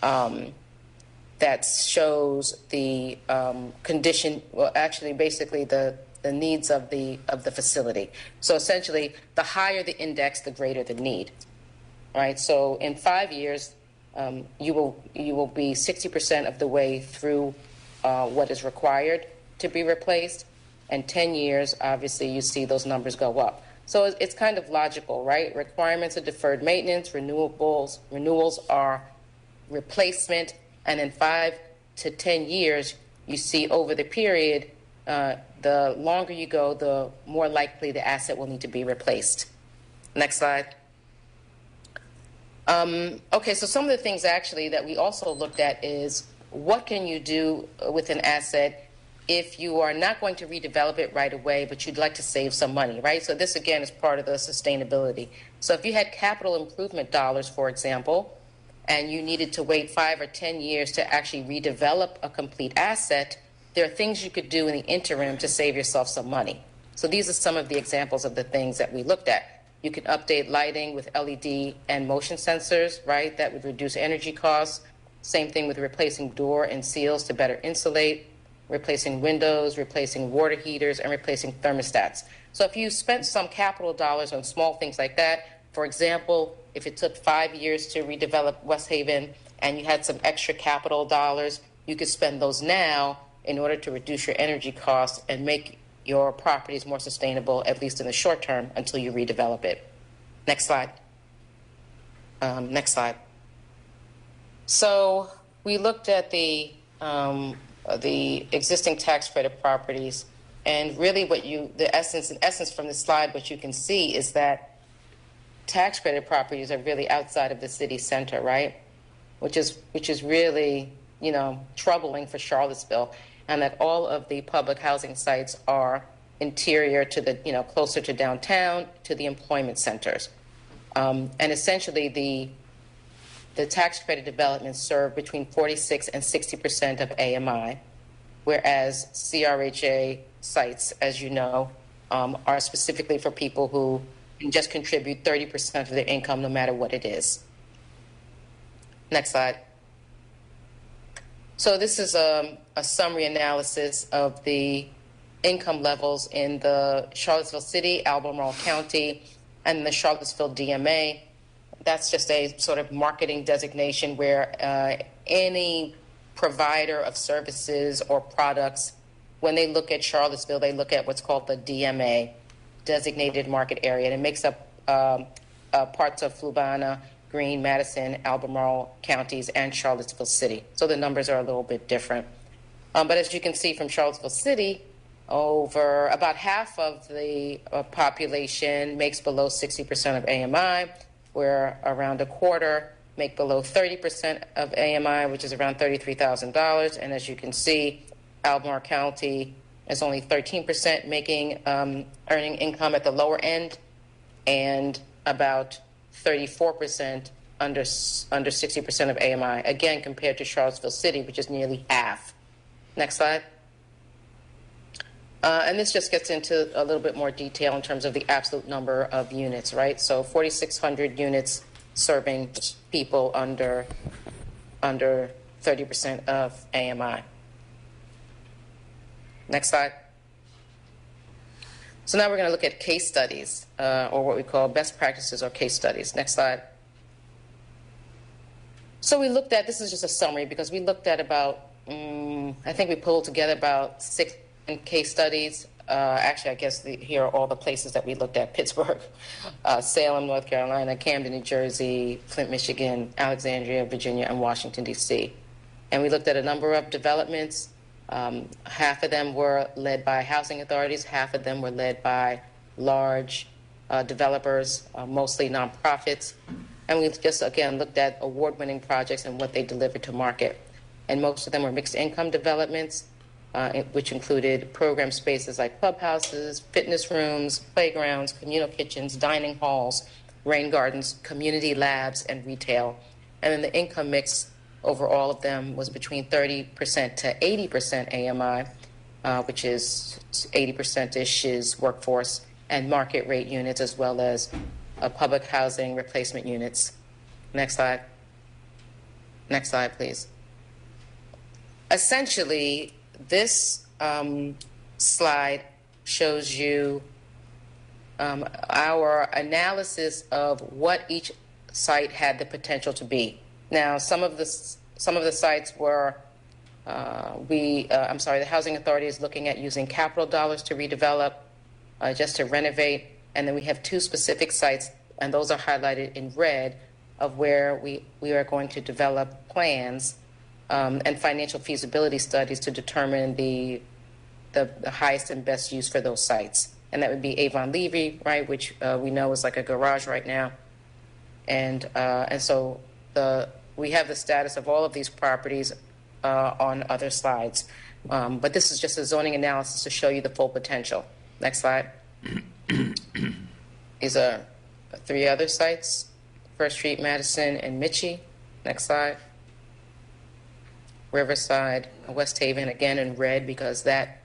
[SPEAKER 9] that shows the condition. Well, actually, basically, the the needs of the facility. So essentially, the higher the index, the greater the need. Right. So in 5 years, you will be 60% of the way through what is required to be replaced, and 10 years, obviously, you see those numbers go up. So it's kind of logical, right? Requirements are deferred maintenance, renewals are replacement, and in 5 to 10 years, you see over the period, the longer you go, the more likely the asset will need to be replaced. Next slide. Okay, so some of the things actually that we also looked at is what can you do with an asset if you are not going to redevelop it right away, but you'd like to save some money, right? So this, again, is part of the sustainability. So if you had capital improvement dollars, for example, and you needed to wait 5 or 10 years to actually redevelop a complete asset, there are things you could do in the interim to save yourself some money. So these are some of the examples of the things that we looked at. You can update lighting with LED and motion sensors, right? That would reduce energy costs. Same thing with replacing door and seals to better insulate, replacing windows, replacing water heaters, and replacing thermostats. So if you spent some capital dollars on small things like that, for example, if it took 5 years to redevelop West Haven and you had some extra capital dollars, you could spend those now in order to reduce your energy costs and make your properties more sustainable, at least in the short term, until you redevelop it. Next slide. Next slide. So we looked at the existing tax credit properties, and really in essence from the slide, what you can see is that tax credit properties are really outside of the city center, right? Which is really, troubling for Charlottesville, and that all of the public housing sites are interior to the, closer to downtown, to the employment centers. And essentially the tax credit developments serve between 46 and 60% of AMI, whereas CRHA sites, as you know, are specifically for people who can just contribute 30% of their income no matter what it is. Next slide. So this is a summary analysis of the income levels in the Charlottesville City, Albemarle County, and the Charlottesville DMA. That's just a sort of marketing designation where any provider of services or products, when they look at Charlottesville, they look at what's called the DMA, Designated Market Area, and it makes up parts of Fluvanna, Greene, Madison, Albemarle counties, and Charlottesville City. So the numbers are a little bit different. But as you can see from Charlottesville City, over about half of the population makes below 60% of AMI, where around a quarter make below 30% of AMI, which is around $33,000. And as you can see, Albemarle County is only 13% making earning income at the lower end, and about 34% under 60% of AMI, again, compared to Charlottesville City, which is nearly half. Next slide. And this just gets into a little bit more detail in terms of the absolute number of units, right? So 4,600 units serving people under 30% of AMI. Next slide. So now we're going to look at case studies, or what we call best practices or case studies. Next slide. So we looked at, this is just a summary, because we looked at about, I think we pulled together about 6 case studies. Actually, I guess here are all the places that we looked at: Pittsburgh, Salem, North Carolina, Camden, New Jersey, Flint, Michigan, Alexandria, Virginia, and Washington, D.C. And we looked at a number of developments. Half of them were led by housing authorities, half of them were led by large developers, mostly nonprofits. And we just, again, looked at award-winning projects and what they delivered to market. And most of them were mixed income developments, which included program spaces like clubhouses, fitness rooms, playgrounds, communal kitchens, dining halls, rain gardens, community labs, and retail. And then the income mix over all of them was between 30% to 80% AMI, which is 80%-ish is workforce and market rate units, as well as public housing replacement units. Next slide. Next slide, please. Essentially, this slide shows you our analysis of what each site had the potential to be. Now, some of the sites were the Housing Authority is looking at using capital dollars to redevelop, just to renovate, and then we have 2 specific sites, and those are highlighted in red, of where we are going to develop plans and financial feasibility studies to determine the highest and best use for those sites. And that would be Avon Levy, right, which we know is like a garage right now. And so we have the status of all of these properties on other slides. But this is just a zoning analysis to show you the full potential. Next slide. These are 3 other sites: First Street, Madison, and Mitchie. Next slide. Riverside, West Haven, again in red because that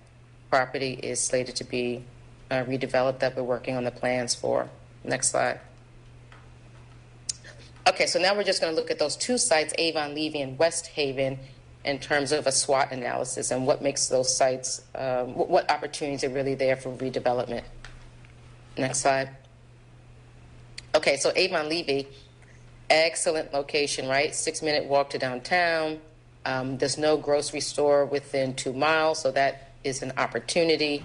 [SPEAKER 9] property is slated to be redeveloped that we're working on the plans for. Next slide. Okay, so now we're just going to look at those 2 sites, Avon Levy and West Haven, in terms of a SWOT analysis and what makes those sites, what opportunities are really there for redevelopment. Next slide. Okay, so Avon Levy, excellent location, right? 6-minute walk to downtown. There's no grocery store within 2 miles, so that is an opportunity.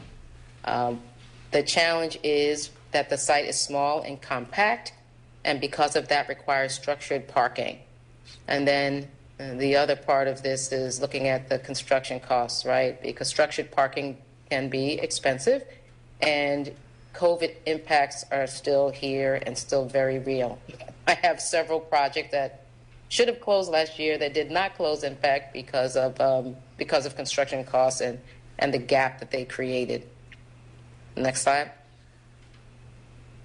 [SPEAKER 9] The challenge is that the site is small and compact, and because of that requires structured parking. And then the other part of this is looking at the construction costs, right? Because structured parking can be expensive, and COVID impacts are still here and still very real. I have several projects that should have closed last year that did not close, in fact, because of construction costs and the gap that they created. Next slide.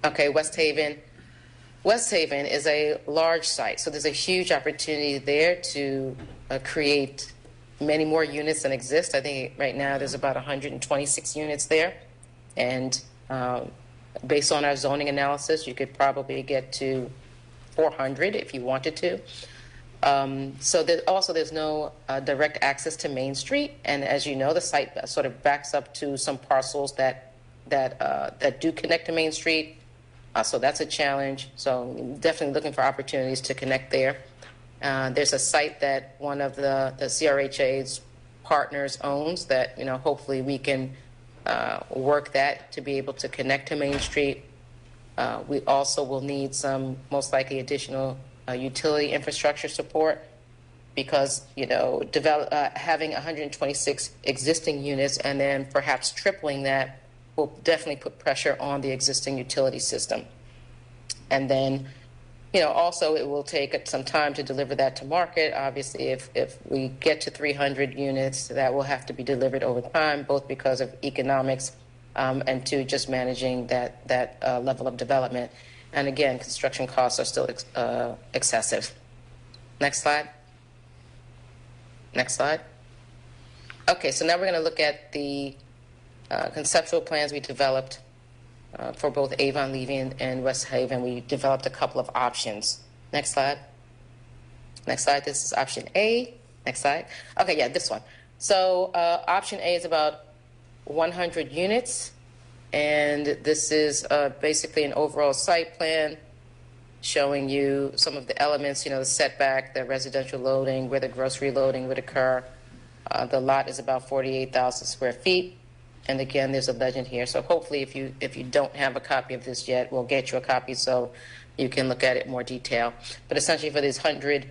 [SPEAKER 9] Okay, West Haven. West Haven is a large site, so there's a huge opportunity there to create many more units than exist. I think right now there's about 126 units there, and based on our zoning analysis, you could probably get to 400 if you wanted to. So there's no direct access to Main Street, and as you know, the site sort of backs up to some parcels that do connect to Main Street. So that's a challenge. So definitely looking for opportunities to connect there. There's a site that one of the CRHA's partners owns that, hopefully we can work that to be able to connect to Main Street. We also will need some, most likely, additional utility infrastructure support because, having 126 existing units and then perhaps tripling that will definitely put pressure on the existing utility system. And then, also it will take some time to deliver that to market. Obviously, if we get to 300 units, that will have to be delivered over time, both because of economics and to just managing that level of development. And again, construction costs are still excessive. Next slide. Next slide. Okay, so now we're going to look at the conceptual plans we developed for both Avon Levy and West Haven. We developed a couple of options. Next slide. Next slide. This is option A. Next slide. Okay, yeah, this one. So option A is about 100 units, and this is basically an overall site plan showing you some of the elements, the setback, the residential loading, where the grocery loading would occur. The lot is about 48,000 square feet. And again, there's a legend here. So hopefully if you don't have a copy of this yet, we'll get you a copy so you can look at it in more detail. But essentially for these 100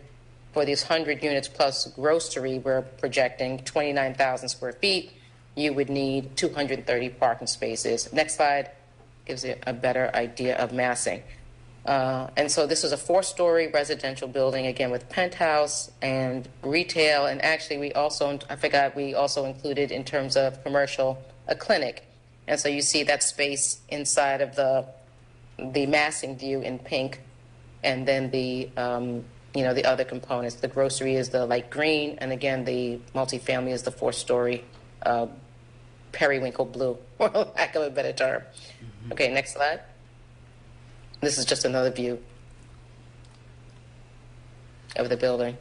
[SPEAKER 9] units plus grocery, we're projecting 29,000 square feet. You would need 230 parking spaces. Next slide gives you a better idea of massing. And so this is a 4-story residential building, again, with penthouse and retail. And actually, we also included, in terms of commercial, a clinic. And so you see that space inside of the massing view in pink. And then the other components. The grocery is the light green. And again, the multifamily is the 4-story periwinkle blue, for lack of a better term. Mm-hmm. Okay, next slide. This is just another view of the building.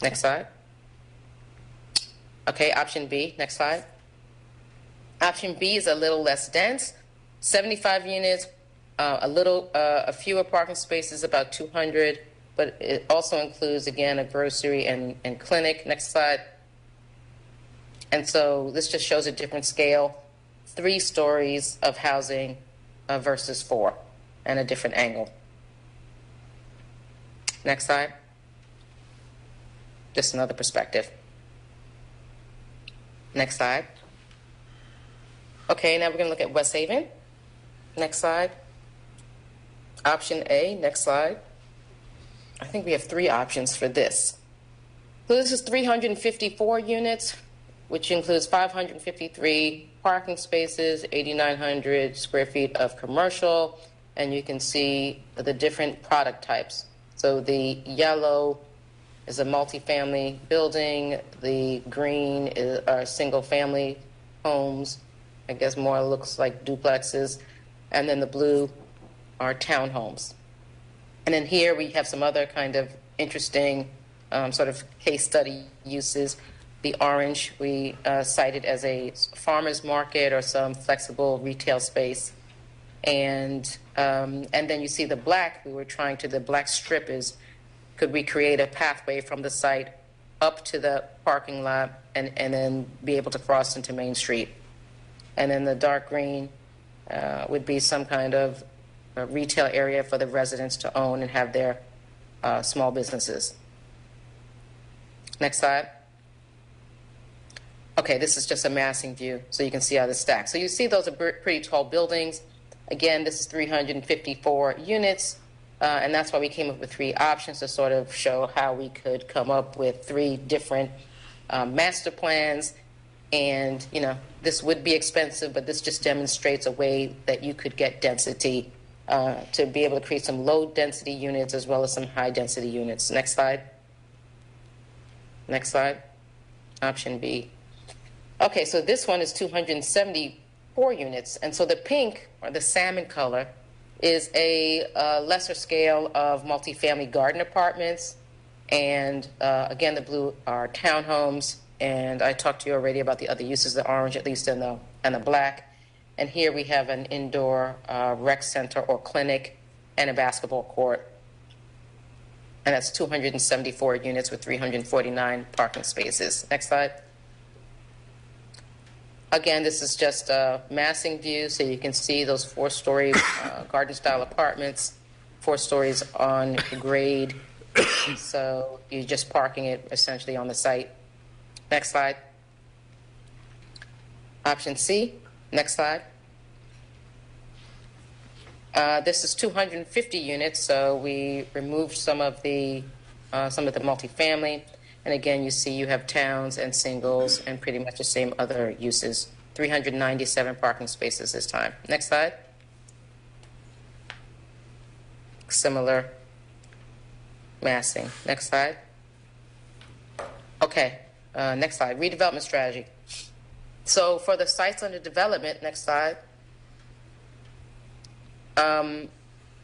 [SPEAKER 9] Next slide. Okay, option B. Next slide. Option B is a little less dense, 75 units, a fewer parking spaces, about 200, but it also includes, again, a grocery and clinic. Next slide. And so this just shows a different scale, 3 stories of housing versus 4, and a different angle. Next slide. Just another perspective. Next slide. Okay, now we're going to look at West Haven. Next slide. Option A, next slide. I think we have 3 options for this. So this is 354 units, which includes 553 parking spaces, 8,900 square feet of commercial, and you can see the different product types. So the yellow is a multifamily building, the green are single-family homes, I guess more looks like duplexes, and then the blue are townhomes. And then here we have some other kind of interesting sort of case study uses. The orange we cited as a farmer's market or some flexible retail space. And then you see the black, the black strip is, could we create a pathway from the site up to the parking lot and then be able to cross into Main Street. And then the dark green would be some kind of retail area for the residents to own and have their small businesses. Next slide. Okay, this is just a massing view, so you can see how this stacks. So you see those are pretty tall buildings. Again, this is 354 units, and that's why we came up with 3 options to sort of show how we could come up with 3 different master plans. And, you know, this would be expensive, but this just demonstrates a way that you could get density to be able to create some low-density units as well as some high-density units. Next slide. Next slide. Option B. Okay, so this one is 274 units, and so the pink, or the salmon color, is a lesser scale of multifamily garden apartments, and again, the blue are townhomes, and I talked to you already about the other uses, the orange at least, and the black. And here we have an indoor rec center or clinic and a basketball court, and that's 274 units with 349 parking spaces. Next slide. Again, this is just a massing view, so you can see those 4-story garden-style apartments, 4 stories on grade. So you're just parking it essentially on the site. Next slide. Option C. Next slide. This is 250 units, so we removed some of the multifamily. And again, you see you have towns and singles and pretty much the same other uses. 397 parking spaces this time. Next slide. Similar massing. Next slide. Okay, next slide. Redevelopment strategy. So for the sites under development, next slide.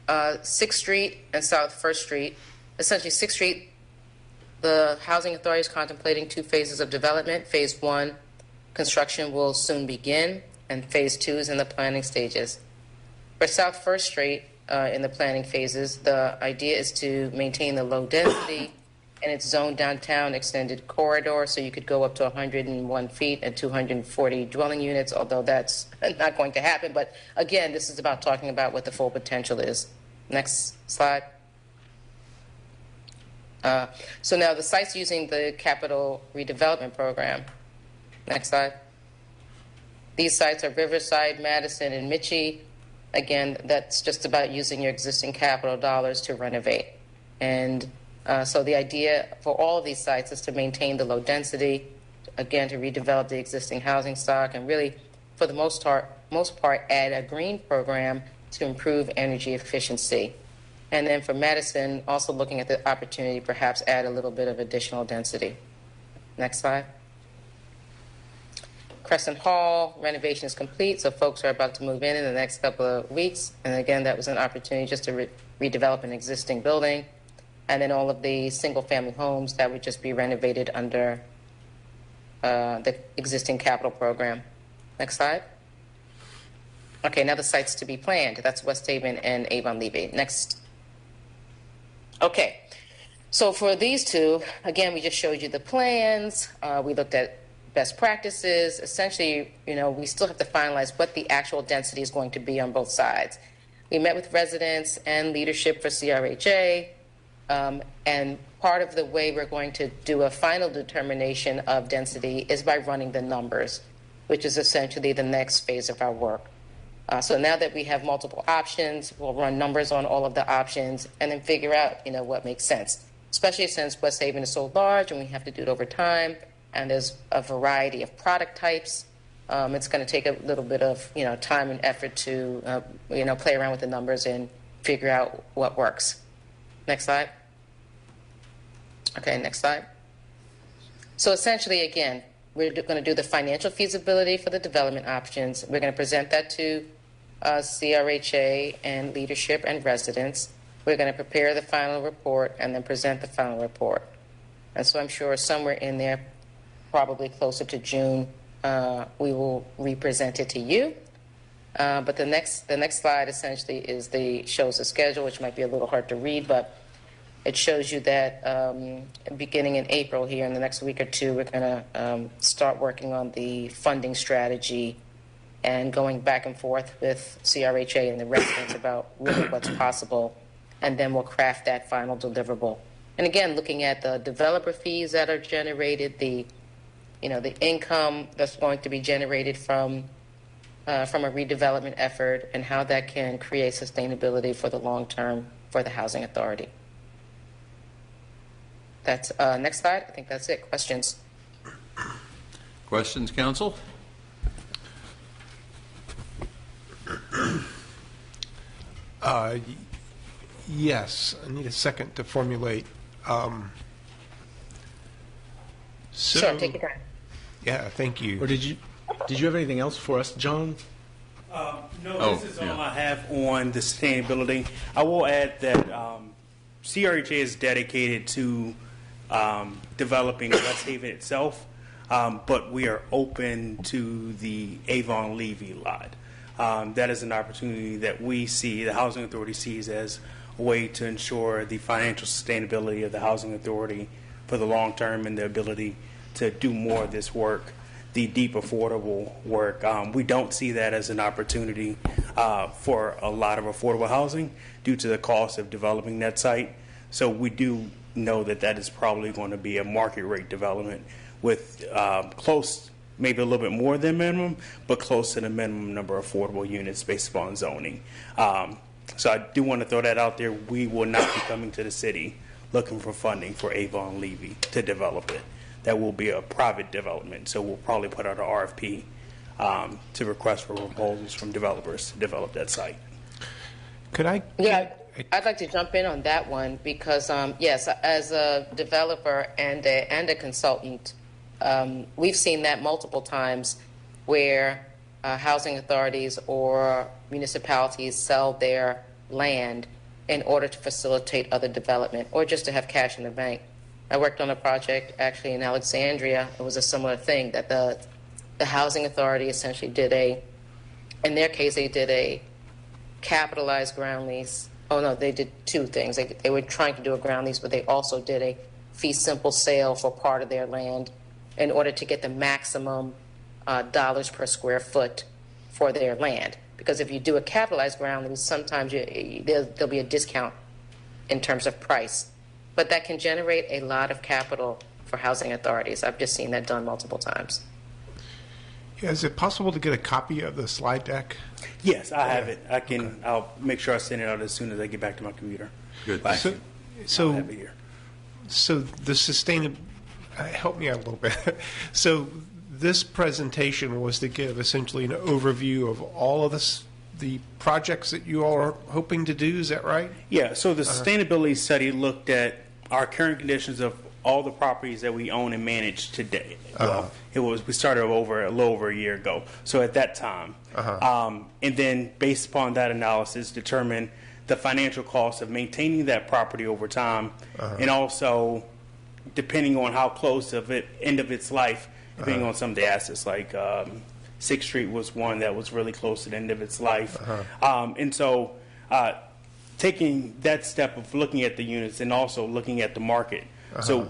[SPEAKER 9] 6th Street and South 1st Street. Essentially, 6th Street, the Housing Authority is contemplating 2 phases of development. Phase 1, construction will soon begin, and Phase 2 is in the planning stages. For South 1st Street, in the planning phases, the idea is to maintain the low density and its zone downtown extended corridor, so you could go up to 101 feet and 240 dwelling units, although that's not going to happen. But again, this is about talking about what the full potential is. Next slide. So now the sites using the capital redevelopment program. Next slide. These sites are Riverside, Madison, and Mitchie. Again, that's just about using your existing capital dollars to renovate. And so the idea for all of these sites is to maintain the low density, again, to redevelop the existing housing stock, and really, for the most part, add a green program to improve energy efficiency. And then for Madison, also looking at the opportunity, perhaps add a little bit of additional density. Next slide. Crescent Hall, renovation is complete, so folks are about to move in the next couple of weeks. And again, that was an opportunity just to redevelop an existing building. And then all of the single-family homes that would just be renovated under the existing capital program. Next slide. Okay, now the sites to be planned. That's West Haven and Avon Levy. Next. Okay, so for these two, again, we just showed you the plans. We looked at best practices. Essentially, we still have to finalize what the actual density is going to be on both sides. We met with residents and leadership for CRHA, and part of the way we're going to do a final determination of density is by running the numbers, which is essentially the next phase of our work. So now that we have multiple options, we'll run numbers on all of the options and then figure out, what makes sense, especially since West Haven is so large and we have to do it over time, and there's a variety of product types. It's going to take a little bit of, time and effort to, play around with the numbers and figure out what works. Next slide. Okay, next slide. So essentially, again, we're going to do the financial feasibility for the development options. We're going to present that to CRHA and leadership and residents. We're going to prepare the final report and then present the final report. And so I'm sure somewhere in there, probably closer to June, we will represent it to you. But the next slide essentially shows the schedule, which might be a little hard to read, but it shows you that beginning in April here, in the next week or two, we're going to start working on the funding strategy and going back and forth with CRHA and the residents about really what's possible, and then we'll craft that final deliverable. And again, looking at the developer fees that are generated, the income that's going to be generated from a redevelopment effort, and how that can create sustainability for the long term for the housing authority. That's next slide. I think that's it. Questions?
[SPEAKER 1] Questions, council?
[SPEAKER 3] Yes, I need a second to formulate.
[SPEAKER 9] Sure, take your time.
[SPEAKER 3] Yeah, thank you.
[SPEAKER 7] Or did you have anything else for us, John?
[SPEAKER 8] No, this is all I have on the sustainability. I will add that CRHA is dedicated to developing West Haven itself, but we are open to the Avon Levy lot. That is an opportunity that we see, the Housing Authority sees, as a way to ensure the financial sustainability of the Housing Authority for the long term and the ability to do more of this work, the deep affordable work. We don't see that as an opportunity for a lot of affordable housing due to the cost of developing that site. So we do know that that is probably going to be a market rate development with close, maybe a little bit more than minimum, but close to the minimum number of affordable units based upon zoning. So I do want to throw that out there. We will not be coming to the city looking for funding for Avon Levy to develop it. That will be a private development, so we'll probably put out an RFP to request for proposals from developers to develop that site.
[SPEAKER 3] Could I?
[SPEAKER 9] Yeah, I'd like to jump in on that one because, yes, as a developer and a consultant, we've seen that multiple times where housing authorities or municipalities sell their land in order to facilitate other development or just to have cash in the bank. I worked on a project actually in Alexandria. It was a similar thing that the housing authority essentially in their case, they did a capitalized ground lease. Oh no, they did two things. They were trying to do a ground lease, but they also did a fee simple sale for part of their land in order to get the maximum dollars per square foot for their land. Because if you do a capitalized ground lease, sometimes there'll be a discount in terms of price. But that can generate a lot of capital for housing authorities. I've just seen that done multiple times.
[SPEAKER 3] Yeah, is it possible to get a copy of the slide deck?
[SPEAKER 8] Yes, I have it. I'll make sure I send it out as soon as I get back to my computer.
[SPEAKER 1] Good.
[SPEAKER 8] I'll have it here.
[SPEAKER 3] So the sustainability, help me out a little bit. So this presentation was to give essentially an overview of all of the projects that you all are hoping to do. Is that right?
[SPEAKER 8] Yeah. So the sustainability study looked at our current conditions of all the properties that we own and manage today. Well, we started a little over a year ago. So at that time, and then based upon that analysis, determine the financial cost of maintaining that property over time, and also depending on how close of it end of its life, depending on some of the assets like 6th Street was one that was really close to the end of its life. And so taking that step of looking at the units and also looking at the market. So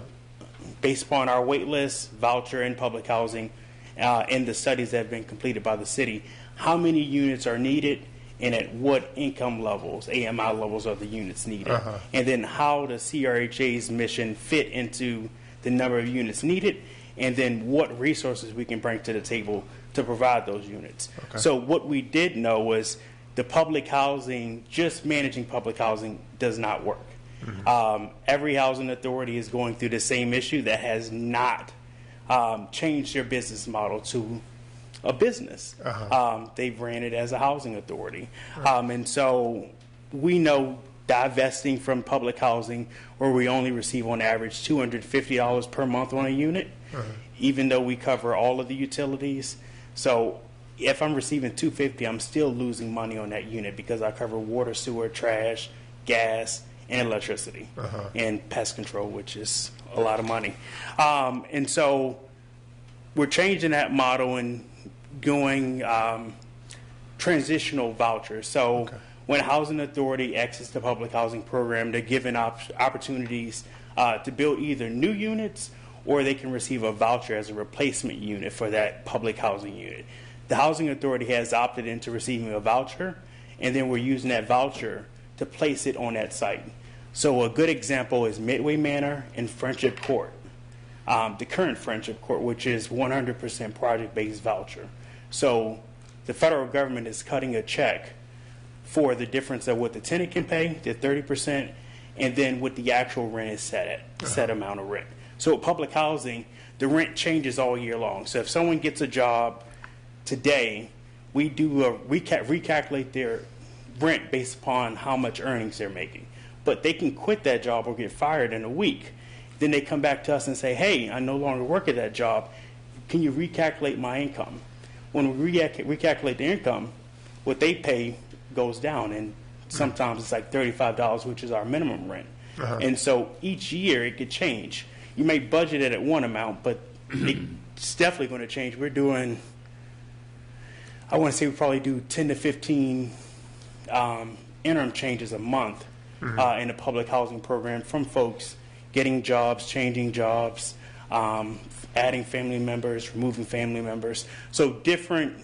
[SPEAKER 8] based upon our wait list, voucher, and public housing, and the studies that have been completed by the city, how many units are needed and at what income levels, AMI levels, are the units needed? And then how does CRHA's mission fit into the number of units needed, and then what resources we can bring to the table to provide those units. So what we did know was the public housing, just managing public housing does not work. Every housing authority is going through the same issue that has not changed their business model to a business. They've ran it as a housing authority. And so we know divesting from public housing, where we only receive on average $250 per month on a unit, even though we cover all of the utilities. So if I'm receiving $250, I'm still losing money on that unit because I cover water, sewer, trash, gas, and electricity, and pest control, which is a lot of money. And so we're changing that model and going transitional vouchers. So when a housing authority exits the public housing program, they're given opportunities to build either new units, or they can receive a voucher as a replacement unit for that public housing unit. The housing authority has opted into receiving a voucher, and then we're using that voucher to place it on that site. So a good example is Midway Manor and Friendship Court. The current Friendship Court, which is 100% project-based voucher. So the federal government is cutting a check for the difference of what the tenant can pay, the 30%, and then what the actual rent is set at, set amount of rent. So with public housing, the rent changes all year long. So if someone gets a job today, we recalculate their rent based upon how much earnings they're making. But they can quit that job or get fired in a week. Then they come back to us and say, hey, I no longer work at that job. Can you recalculate my income? When we recalculate the income, what they pay goes down, and sometimes it's like $35, which is our minimum rent. And so each year it could change. You may budget it at one amount, but it's definitely going to change. We're doing, I want to say we probably do 10 to 15 interim changes a month in the public housing program, from folks getting jobs, changing jobs, adding family members, removing family members. So different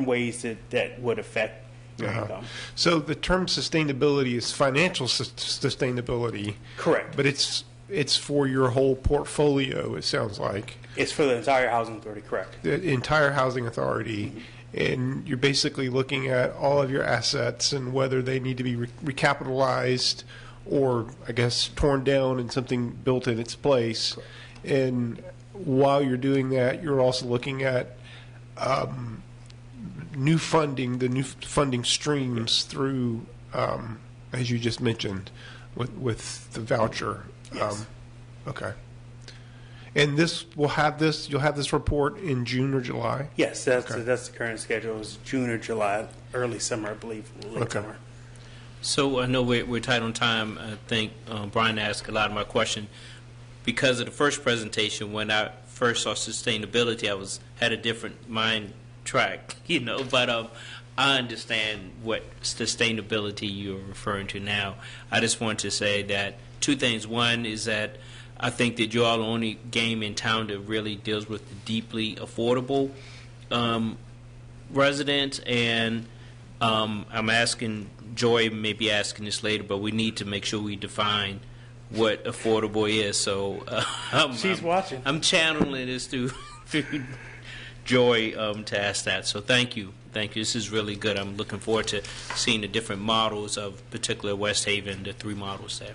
[SPEAKER 8] ways that would affect your income.
[SPEAKER 3] So the term sustainability is financial sustainability.
[SPEAKER 8] Correct.
[SPEAKER 3] But it's for your whole portfolio, it sounds like.
[SPEAKER 8] It's for the entire housing authority, correct.
[SPEAKER 3] The entire housing authority. And you're basically looking at all of your assets and whether they need to be recapitalized or, I guess, torn down and something built in its place. And while you're doing that, you're also looking at new funding, the new funding streams through, as you just mentioned, with the voucher.
[SPEAKER 8] Yes.
[SPEAKER 3] Okay. And you'll have this report in June or July?
[SPEAKER 8] Yes, that's the current schedule. Is June or July, early summer, I believe, late summer.
[SPEAKER 4] So I know we're tight on time. I think Brian asked a lot of my question. Because of the first presentation, when I first saw sustainability, I had a different mind track, but I understand what sustainability you're referring to now. I just want to say that two things. One is that I think that you're all the only game in town that really deals with the deeply affordable residents, and I'm asking, Joy may be asking this later, but we need to make sure we define what affordable is. So
[SPEAKER 8] she's watching.
[SPEAKER 4] I'm channeling this through Joy to ask that. So thank you. This is really good. I'm looking forward to seeing the different models of particular West Haven, the 3 models there.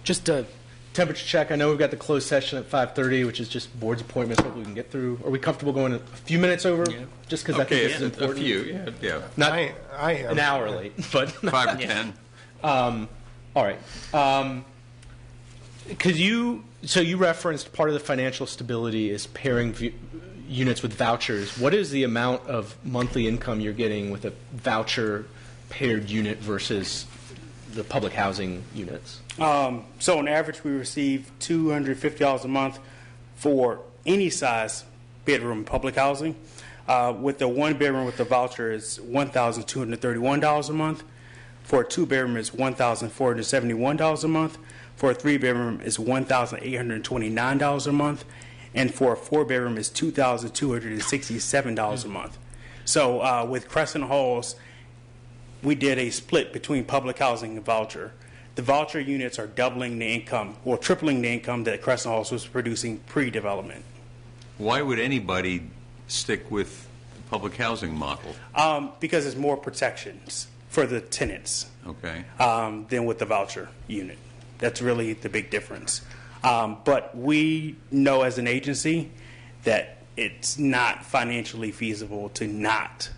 [SPEAKER 7] Just a temperature check. I know we've got the closed session at 5:30, which is just board's appointments. Hopefully we can get through. Are we comfortable going a few minutes over?
[SPEAKER 4] Yeah.
[SPEAKER 7] Just because I think this is important.
[SPEAKER 1] A few, yeah.
[SPEAKER 7] Not
[SPEAKER 3] I am.
[SPEAKER 7] an hour late, but
[SPEAKER 1] 5 or 10.
[SPEAKER 7] All right. So you referenced part of the financial stability is pairing units with vouchers. What is the amount of monthly income you're getting with a voucher paired unit versus the public housing units?
[SPEAKER 8] So on average, we receive $250 a month for any size bedroom public housing. With the one bedroom with the voucher is $1,231 a month. For a two bedroom is $1,471 a month. For a three bedroom is $1,829 a month. And for a four bedroom is $2,267 a month. So with Crescent Halls, we did a split between public housing and voucher. The voucher units are doubling the income, or tripling the income that Crescent Halls was producing pre-development.
[SPEAKER 1] Why would anybody stick with the public housing model?
[SPEAKER 8] Because there's more protections for the tenants
[SPEAKER 1] Okay.
[SPEAKER 8] than with the voucher unit. That's really the big difference. But we know as an agency that it's not financially feasible to not,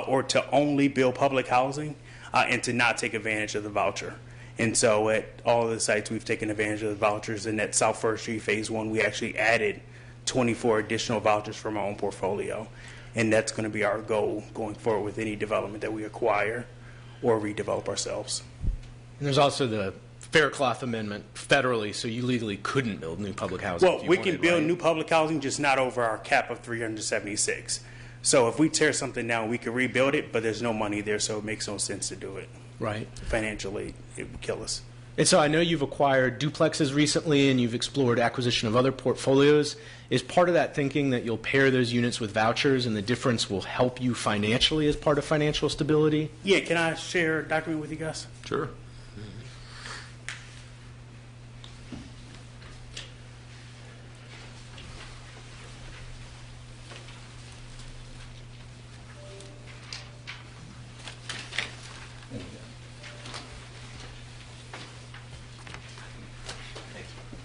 [SPEAKER 8] or to only build public housing and to not take advantage of the voucher. And so at all of the sites, we've taken advantage of the vouchers. And at South First Street Phase 1, we actually added 24 additional vouchers from our own portfolio. And that's going to be our goal going forward with any development that we acquire or redevelop ourselves.
[SPEAKER 7] And there's also the Faircloth Amendment federally, so you legally couldn't build new public housing.
[SPEAKER 8] Well,
[SPEAKER 7] if you
[SPEAKER 8] we
[SPEAKER 7] wanted,
[SPEAKER 8] can build
[SPEAKER 7] right?
[SPEAKER 8] new public housing, just not over our cap of 376. So if we tear something down, we could rebuild it, but there's no money there, so it makes no sense to do it.
[SPEAKER 7] Right.
[SPEAKER 8] Financially, it would kill us.
[SPEAKER 7] And so I know you've acquired duplexes recently and you've explored acquisition of other portfolios. Is part of that thinking that you'll pair those units with vouchers and the difference will help you financially as part of financial stability?
[SPEAKER 8] Yeah, can I share a document with you guys?
[SPEAKER 1] Sure.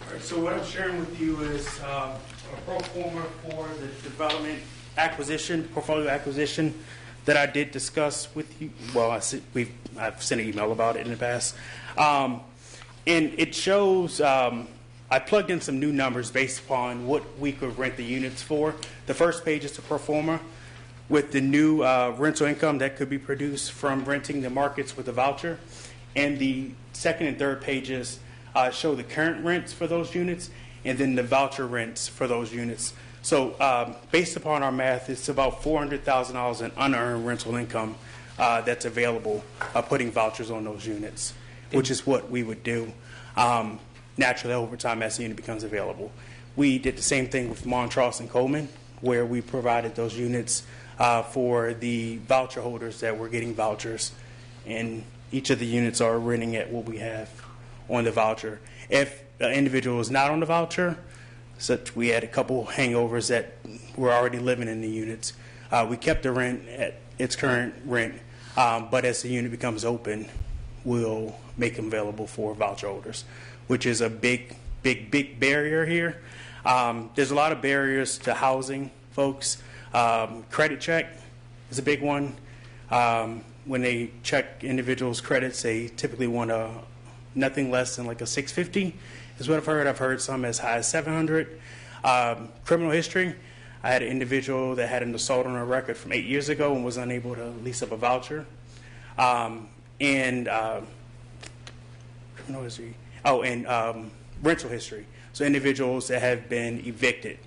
[SPEAKER 8] All right, so what I'm sharing with you is a pro forma for the development acquisition, portfolio acquisition that I did discuss with you. Well, I've sent an email about it in the past. And it shows, I plugged in some new numbers based upon what we could rent the units for. The first page is the pro forma with the new rental income that could be produced from renting the markets with a voucher. And the second and third pages show the current rents for those units and then the voucher rents for those units. So based upon our math, it's about $400,000 in unearned rental income that's available putting vouchers on those units, which is what we would do naturally over time as the unit becomes available. We did the same thing with Montrose and Coleman, where we provided those units for the voucher holders that were getting vouchers, and each of the units are renting at what we have on the voucher. If an individual is not on the voucher, such we had a couple hangovers that were already living in the units, we kept the rent at its current rent, but as the unit becomes open, we'll make them available for voucher holders, which is a big barrier here. There's a lot of barriers to housing, folks. Credit check is a big one. When they check individuals' credits, they typically want nothing less than like a 650 is what I've heard. I've heard some as high as 700. Criminal history. I had an individual that had an assault on her record from 8 years ago and was unable to lease up a voucher. Criminal history. Oh, and rental history. So individuals that have been evicted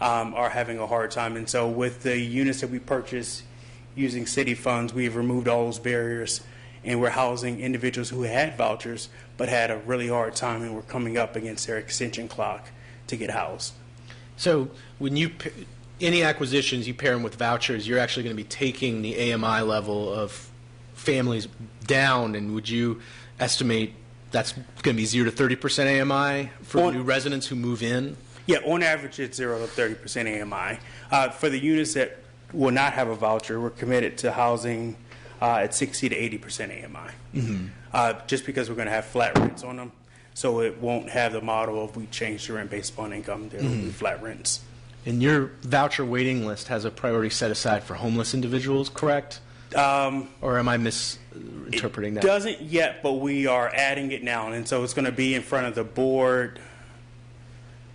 [SPEAKER 8] are having a hard time. And so with the units that we purchased using city funds, we've removed all those barriers, and we're housing individuals who had vouchers but had a really hard time and were coming up against their extension clock to get housed.
[SPEAKER 7] So when you any acquisitions, you pair them with vouchers, you're actually going to be taking the AMI level of families down, and would you estimate that's going to be 0 to 30% AMI for new residents who move in?
[SPEAKER 8] Yeah, on average, it's 0 to 30% AMI. For the units that will not have a voucher, we're committed to housing at 60 to 80% AMI. Mm-hmm. Just because we're going to have flat rents on them, so it won't have the model of we change the rent based upon income. There will be flat rents.
[SPEAKER 7] And your voucher waiting list has a priority set aside for homeless individuals, correct? Or am I misinterpreting that?
[SPEAKER 8] It doesn't yet, but we are adding it now. And so it's going to be in front of the board,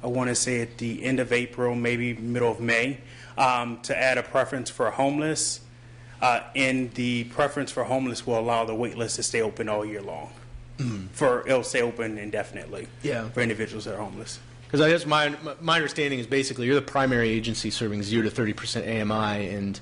[SPEAKER 8] I want to say at the end of April, maybe middle of May, to add a preference for homeless. And the preference for homeless will allow the wait list to stay open all year long. It'll stay open indefinitely for individuals that are homeless.
[SPEAKER 7] Because I guess my understanding is basically you're the primary agency serving 0 to 30% AMI, and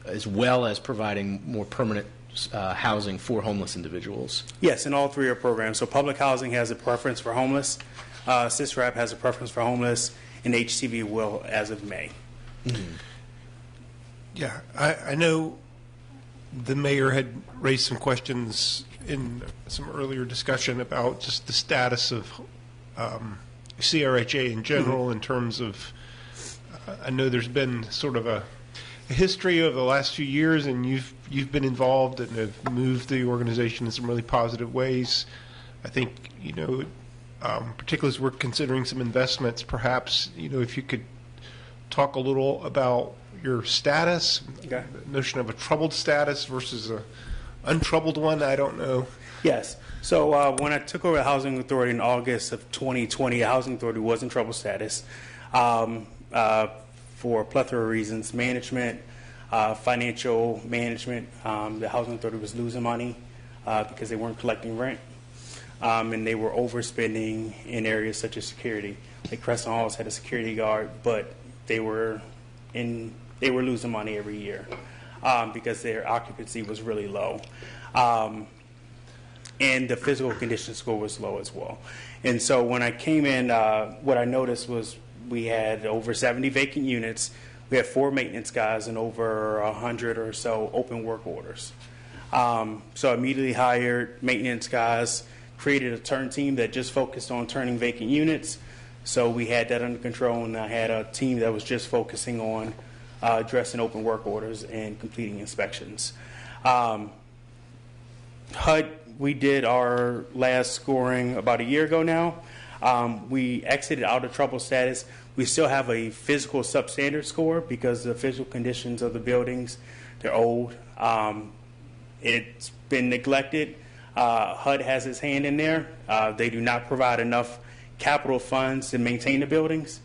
[SPEAKER 7] as well as providing more permanent housing for homeless individuals.
[SPEAKER 8] Yes, in all three of our programs. So public housing has a preference for homeless, SISRAP has a preference for homeless, and HCV will as of May.
[SPEAKER 3] Yeah, I know the mayor had raised some questions in some earlier discussion about just the status of CRHA in general in terms of, I know there's been sort of a history of the last few years, and you've been involved and have moved the organization in some really positive ways. I think, particularly as we're considering some investments, perhaps, if you could talk a little about your status,
[SPEAKER 8] Okay.
[SPEAKER 3] the notion of a troubled status versus a untroubled one, I don't know.
[SPEAKER 8] Yes. So when I took over the Housing Authority in August of 2020, the Housing Authority was in trouble status for a plethora of reasons: management, financial management. The Housing Authority was losing money because they weren't collecting rent, and they were overspending in areas such as security. Like Crescent Halls had a security guard, but they were losing money every year because their occupancy was really low. And the physical condition score was low as well. And so when I came in, what I noticed was we had over 70 vacant units. We had 4 maintenance guys and over 100 or so open work orders. So I immediately hired maintenance guys, created a turn team that just focused on turning vacant units. So we had that under control, and I had a team that was just focusing on addressing open work orders and completing inspections. HUD, we did our last scoring about a year ago now. We exited out of trouble status. We still have a physical substandard score because the physical conditions of the buildings, they're old. It's been neglected. HUD has its hand in there. They do not provide enough capital funds to maintain the buildings.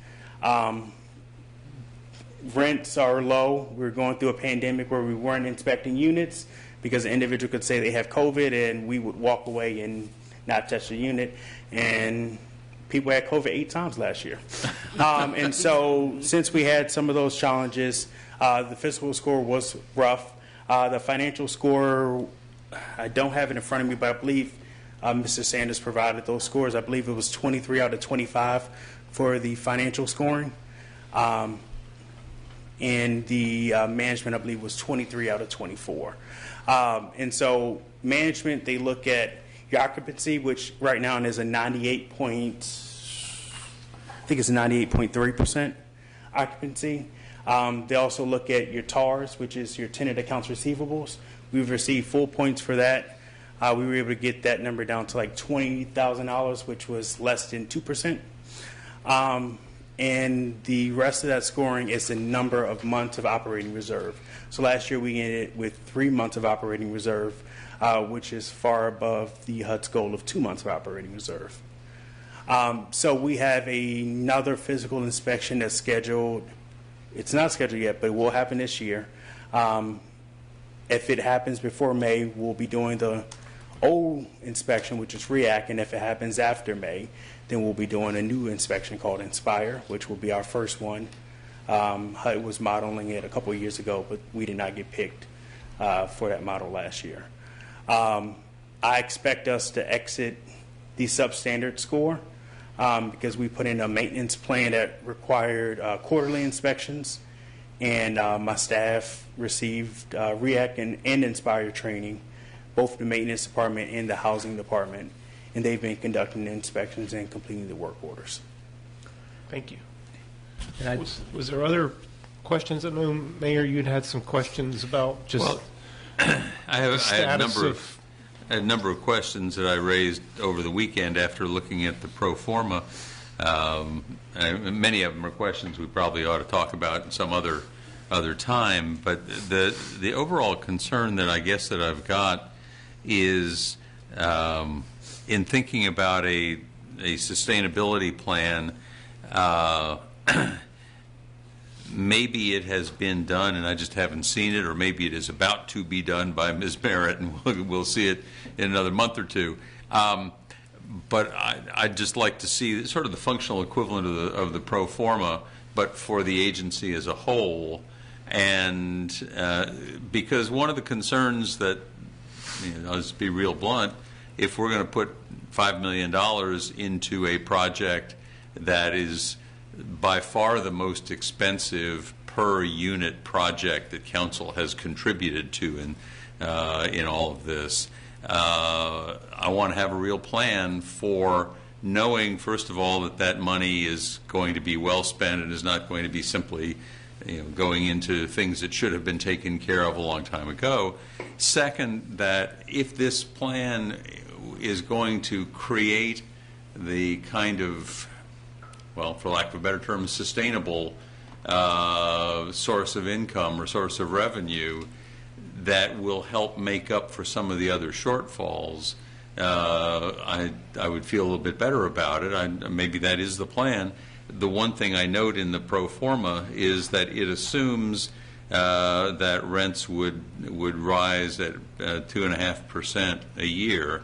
[SPEAKER 8] Rents are low. We're going through a pandemic where we weren't inspecting units because an individual could say they have COVID and we would walk away and not touch the unit. And people had COVID 8 times last year. And so since we had some of those challenges, the physical score was rough. The financial score, I don't have it in front of me, but I believe Mr. Sanders provided those scores. I believe it was 23 out of 25 for the financial scoring. And the management, I believe, was 23 out of 24. And so management, they look at your occupancy, which right now is a 98.3% occupancy. They also look at your TARs, which is your tenant accounts receivables. We've received full points for that. We were able to get that number down to like $20,000, which was less than 2%. And the rest of that scoring is the number of months of operating reserve. So last year we ended with 3 months of operating reserve, which is far above the HUD's goal of 2 months of operating reserve. So we have another physical inspection that's scheduled. It's not scheduled yet, but it will happen this year. If it happens before May, we'll be doing the old inspection, which is REACT, and if it happens after May, then we'll be doing a new inspection called Inspire, which will be our first one. HUD was modeling it a couple of years ago, but we did not get picked for that model last year. I expect us to exit the substandard score because we put in a maintenance plan that required quarterly inspections, and my staff received REACT and Inspire training, both the maintenance department and the housing department, and they've been conducting the inspections and completing the work orders.
[SPEAKER 3] Thank you. Was there other questions? I know, Mayor, you'd had some questions about just
[SPEAKER 1] I had a
[SPEAKER 3] number
[SPEAKER 1] of questions that I raised over the weekend after looking at the pro forma. Many of them are questions we probably ought to talk about in some other time. But the overall concern that I guess that I've got is in thinking about a sustainability plan. Maybe it has been done and I just haven't seen it, or maybe it is about to be done by Ms. Barrett, and we'll see it in another month or two. But I'd just like to see sort of the functional equivalent of the pro forma, but for the agency as a whole. And because one of the concerns that, I'll just be real blunt, if we're going to put $5 million into a project that is by far the most expensive per unit project that council has contributed to in all of this, I want to have a real plan for knowing, first of all, that money is going to be well spent and is not going to be simply going into things that should have been taken care of a long time ago. Second, that if this plan is going to create the kind of, well, for lack of a better term, sustainable source of income or source of revenue that will help make up for some of the other shortfalls, I would feel a little bit better about it. Maybe that is the plan. The one thing I note in the pro forma is that it assumes that rents would rise at 2.5% a year.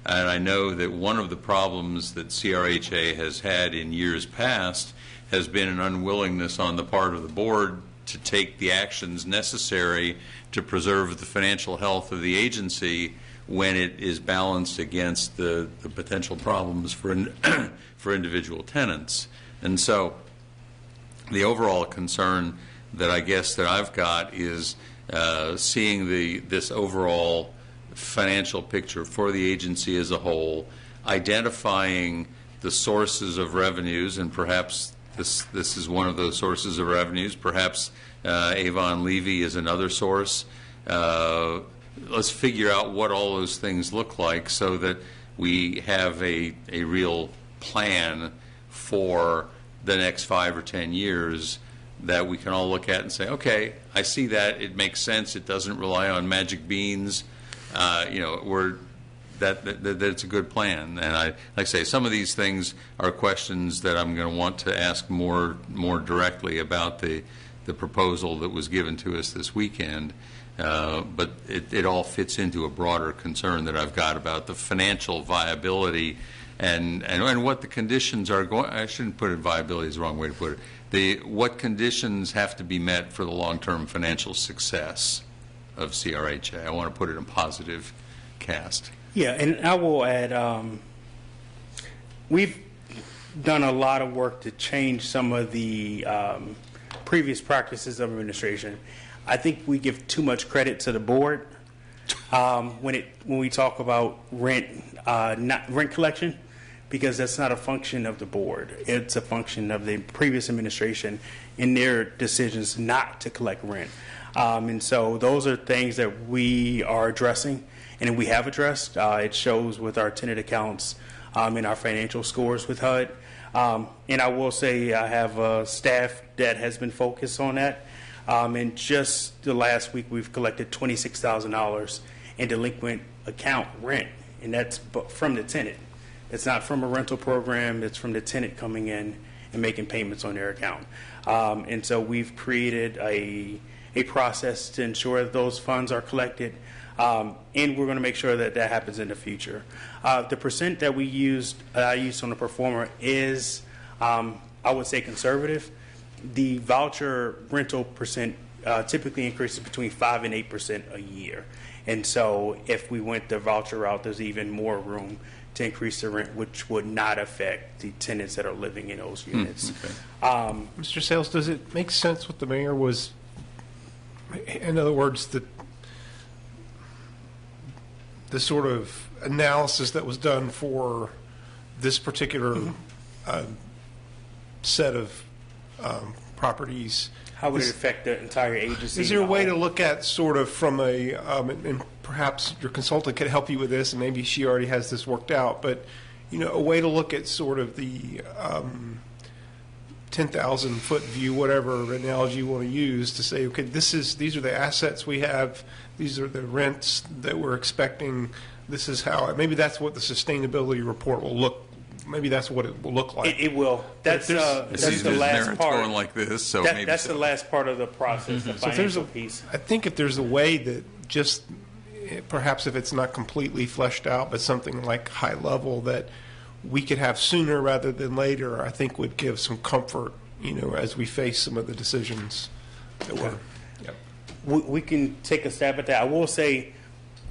[SPEAKER 1] And I know that one of the problems that CRHA has had in years past has been an unwillingness on the part of the board to take the actions necessary to preserve the financial health of the agency when it is balanced against the potential problems for individual tenants. And so the overall concern that I guess that I've got is seeing this overall financial picture for the agency as a whole, identifying the sources of revenues, and perhaps this is one of those sources of revenues. Perhaps Avon Levy is another source. Let's figure out what all those things look like so that we have a real plan for the next 5 or 10 years that we can all look at and say, okay, I see that. It makes sense. It doesn't rely on magic beans. That it's a good plan. And like I say, some of these things are questions that I'm going to want to ask more directly about the proposal that was given to us this weekend. But it all fits into a broader concern that I've got about the financial viability and what the conditions are going. I shouldn't put it, viability is the wrong way to put it. What conditions have to be met for the long-term financial success of CRHA. I want to put it in positive cast.
[SPEAKER 8] Yeah, and I will add, we've done a lot of work to change some of the previous practices of administration. I think we give too much credit to the board when we talk about rent collection, because that's not a function of the board. It's a function of the previous administration in their decisions not to collect rent. And so those are things that we are addressing and we have addressed. It shows with our tenant accounts and our financial scores with HUD. And I will say I have a staff that has been focused on that. And just the last week, we've collected $26,000 in delinquent account rent, and that's from the tenant. It's not from a rental program. It's from the tenant coming in and making payments on their account. And so we've created a process to ensure that those funds are collected, and we're going to make sure that that happens in the future. The percent that I used on the performer is, I would say, conservative. The voucher rental percent typically increases between 5% and 8% a year. And so if we went the voucher route, there's even more room to increase the rent, which would not affect the tenants that are living in those units.
[SPEAKER 3] Okay. Mr. Sales, does it make sense what the mayor was, in other words, the sort of analysis that was done for this particular set of properties?
[SPEAKER 8] How would it affect the entire agency?
[SPEAKER 3] Is there a way to look at sort of from a, and perhaps your consultant could help you with this, and maybe she already has this worked out, but, a way to look at sort of the 10,000-foot view, whatever analogy you want to use, to say, okay, these are the assets we have, these are the rents that we're expecting, this is how, maybe that's what the sustainability report will look. Maybe that's what it will look like.
[SPEAKER 8] It will. That's the last part.
[SPEAKER 1] Going like this, so
[SPEAKER 8] that's the last part of the process, the financial piece.
[SPEAKER 3] I think if there's a way that just perhaps if it's not completely fleshed out, but something like high level that we could have sooner rather than later, I think would give some comfort, as we face some of the decisions that we're. Yep.
[SPEAKER 8] We can take a stab at that. I will say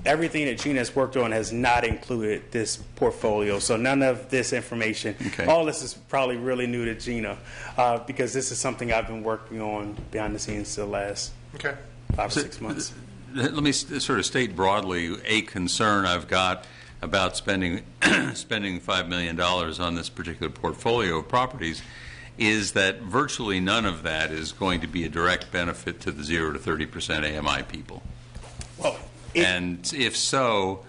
[SPEAKER 8] everything that Gina has worked on has not included this portfolio, so none of this information.
[SPEAKER 1] Okay.
[SPEAKER 8] All this is probably really new to Gina because this is something I've been working on behind the scenes the last 5 or 6 months.
[SPEAKER 1] Let me sort of state broadly a concern I've got about spending $5 million on this particular portfolio of properties is that virtually none of that is going to be a direct benefit to the 0 to 30% AMI people.
[SPEAKER 8] Well,
[SPEAKER 1] and if so,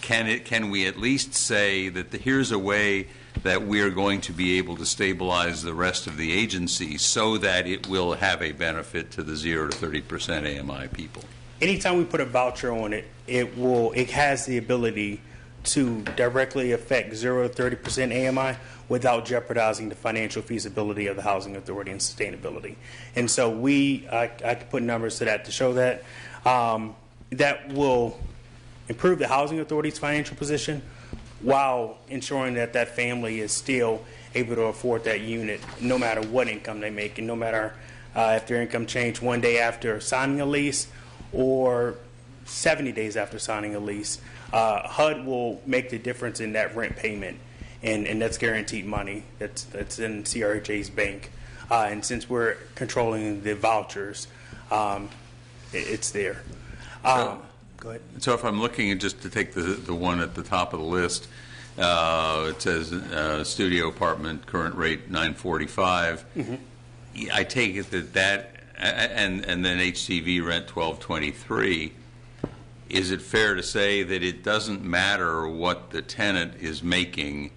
[SPEAKER 1] can we at least say that here's a way that we're going to be able to stabilize the rest of the agency so that it will have a benefit to the 0 to 30% AMI people?
[SPEAKER 8] Anytime we put a voucher on it, it has the ability to directly affect 0 to 30% AMI without jeopardizing the financial feasibility of the housing authority and sustainability. And so I could put numbers to that to show that. That will improve the housing authority's financial position while ensuring that that family is still able to afford that unit no matter what income they make and no matter if their income changed one day after signing a lease or 70 days after signing a lease. HUD will make the difference in that rent payment, and that's guaranteed money. That's in CRHA's bank. And since we're controlling the vouchers, it's there. Go ahead.
[SPEAKER 1] So if I'm looking at just to take the one at the top of the list, it says studio apartment, current rate $945.
[SPEAKER 8] Mm-hmm.
[SPEAKER 1] I take it that and then HCV rent $1,223. Is it fair to say that it doesn't matter what the tenant is making,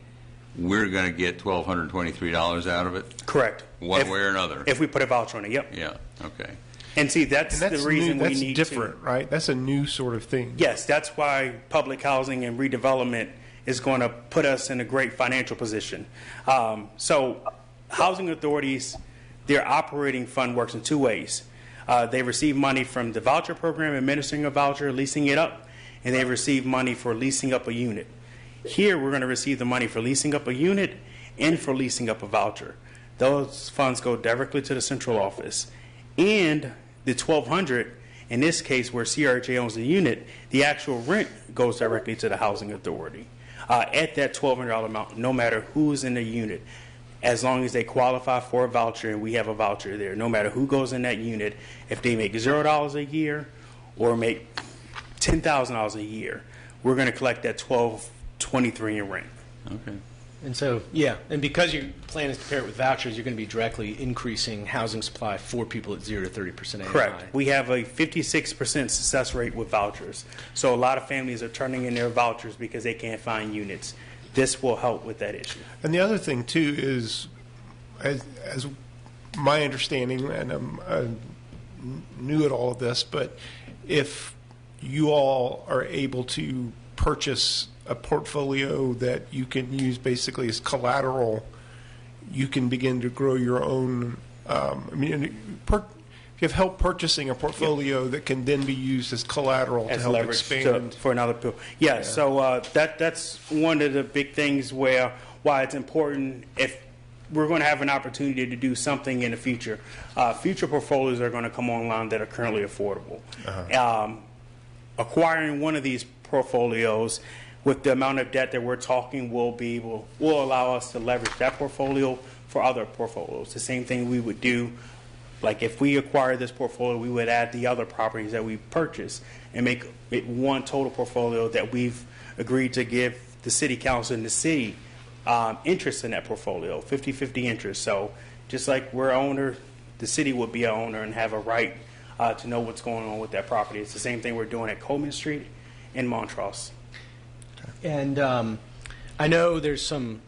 [SPEAKER 1] we're going to get $1,223 out of it?
[SPEAKER 8] Correct.
[SPEAKER 1] One way or another?
[SPEAKER 8] If we put a voucher on it, yep.
[SPEAKER 1] Yeah, okay.
[SPEAKER 8] And see, that's the reason we need
[SPEAKER 3] different, right? That's a new sort of thing.
[SPEAKER 8] Yes, that's why public housing and redevelopment is going to put us in a great financial position. So housing authorities, their operating fund works in two ways. They receive money from the voucher program, administering a voucher, leasing it up, and they receive money for leasing up a unit. Here, we're going to receive the money for leasing up a unit and for leasing up a voucher. Those funds go directly to the central office. And the $1,200, in this case where CRHA owns the unit, the actual rent goes directly to the housing authority at that $1,200 amount, no matter who's in the unit. As long as they qualify for a voucher and we have a voucher there, no matter who goes in that unit, if they make $0 a year or make $10,000 a year, we're going to collect that $1,223 in rent.
[SPEAKER 1] Okay.
[SPEAKER 7] And so, yeah, and because your plan is to pair it with vouchers, you're going to be directly increasing housing supply for people at 0 to 30% AMI.
[SPEAKER 8] Correct. We have a 56% success rate with vouchers. So a lot of families are turning in their vouchers because they can't find units. This will help with that issue.
[SPEAKER 3] And the other thing, too, is, as my understanding, and I'm new at all of this, but if you all are able to purchase a portfolio that you can use basically as collateral, you can begin to grow your own. If you have help purchasing a portfolio that can then be used as collateral to help expand
[SPEAKER 8] for another pool. Yeah. So that's one of the big things why it's important if we're going to have an opportunity to do something in the future. Future portfolios are going to come online that are currently affordable. Acquiring one of these portfolios with the amount of debt that we're talking will allow us to leverage that portfolio for other portfolios. The same thing we would do, like if we acquire this portfolio, we would add the other properties that we purchase and make it one total portfolio that we've agreed to give the city council and the city interest in that portfolio, 50-50 interest. So just like we're owner, the city would be an owner and have a right to know what's going on with that property. It's the same thing we're doing at Coleman Street in Montrose.
[SPEAKER 7] And I know there's some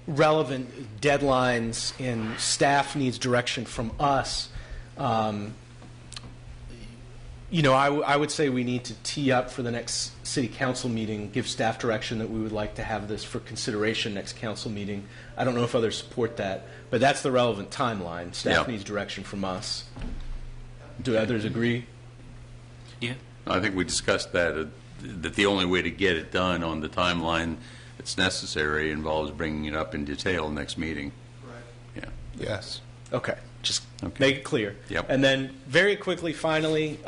[SPEAKER 7] relevant deadlines and staff needs direction from us. I would say we need to tee up for the next city council meeting, give staff direction that we would like to have this for consideration next council meeting. I don't know if others support that, but that's the relevant timeline. Staff needs direction from us. Do others agree?
[SPEAKER 4] Yeah.
[SPEAKER 1] I think we discussed that that the only way to get it done on the timeline that's necessary involves bringing it up in detail next meeting. Right. Yeah.
[SPEAKER 3] Yes.
[SPEAKER 7] Okay, just
[SPEAKER 1] Okay.
[SPEAKER 7] make it clear.
[SPEAKER 1] Yep.
[SPEAKER 7] And then very quickly, finally,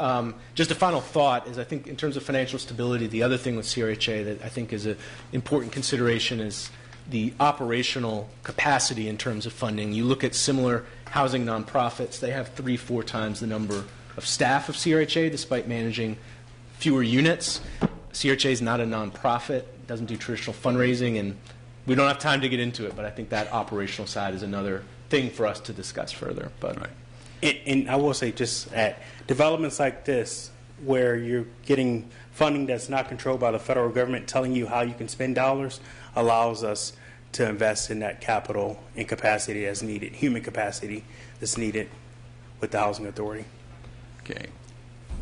[SPEAKER 7] just a final thought is I think in terms of financial stability, the other thing with CRHA that I think is an important consideration is the operational capacity in terms of funding. You look at similar housing nonprofits, they have 3-4 times the number of staff of CRHA despite managing fewer units. CRHA is not a nonprofit, doesn't do traditional fundraising, and we don't have time to get into it, but I think that operational side is another thing for us to discuss further. But
[SPEAKER 1] Right.
[SPEAKER 8] And I will say, just at developments like this, where you're getting funding that's not controlled by the federal government, telling you how you can spend dollars, allows us to invest in that capital and capacity as needed, human capacity that's needed with the Housing Authority.
[SPEAKER 1] Okay.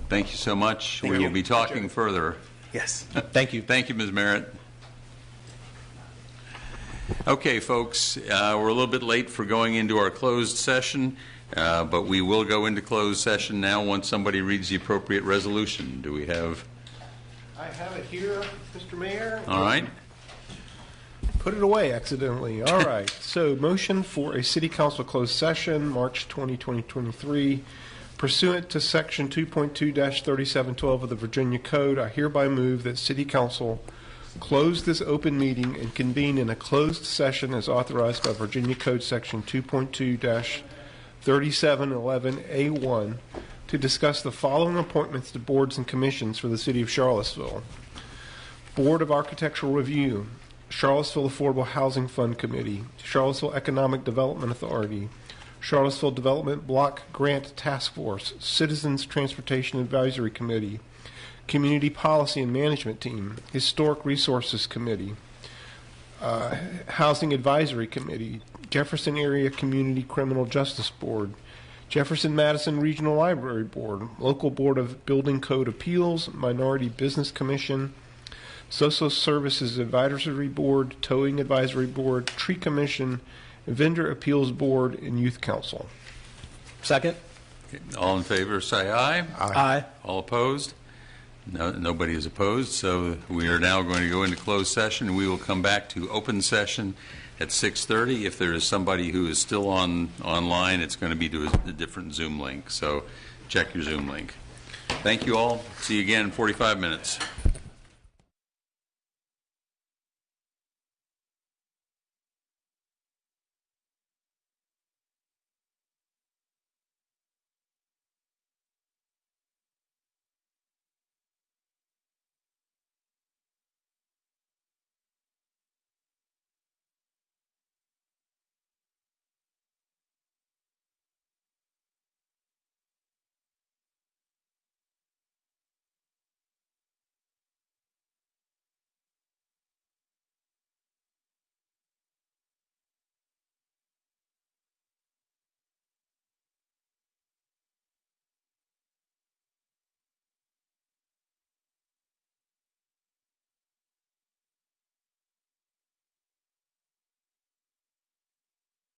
[SPEAKER 1] Thank you so much.
[SPEAKER 8] Thank
[SPEAKER 1] We
[SPEAKER 8] you.
[SPEAKER 1] will be talking further.
[SPEAKER 8] Yes.
[SPEAKER 7] thank you.
[SPEAKER 1] Thank you, Ms. Merritt. Okay, folks, we're a little bit late for going into our closed session, but we will go into closed session now once somebody reads the appropriate resolution. Do we have?
[SPEAKER 3] I have it here, Mr. Mayor.
[SPEAKER 1] All right.
[SPEAKER 3] Put it away accidentally. All right. So, motion for a City Council closed session, March 20, 2023. Pursuant to Section 2.2-3712 of the Virginia Code, I hereby move that City Council close this open meeting and convene in a closed session as authorized by Virginia Code Section 2.2-3711A1 to discuss the following appointments to boards and commissions for the City of Charlottesville. Board of Architectural Review, Charlottesville Affordable Housing Fund Committee, Charlottesville Economic Development Authority, Charlottesville Development Block Grant Task Force, Citizens Transportation Advisory Committee, Community Policy and Management Team, Historic Resources Committee, Housing Advisory Committee, Jefferson Area Community Criminal Justice Board, Jefferson Madison Regional Library Board, Local Board of Building Code Appeals, Minority Business Commission, Social Services Advisory Board, Towing Advisory Board, Tree Commission, Vendor Appeals Board, and Youth Council.
[SPEAKER 7] Second?
[SPEAKER 1] All in favor, say aye.
[SPEAKER 7] Aye.
[SPEAKER 1] All opposed? No, nobody is opposed, so we are now going to go into closed session. We will come back to open session at 6:30. If there is somebody who is still online, it's going to be to a different Zoom link, so check your Zoom link. Thank you all. See you again in 45 minutes.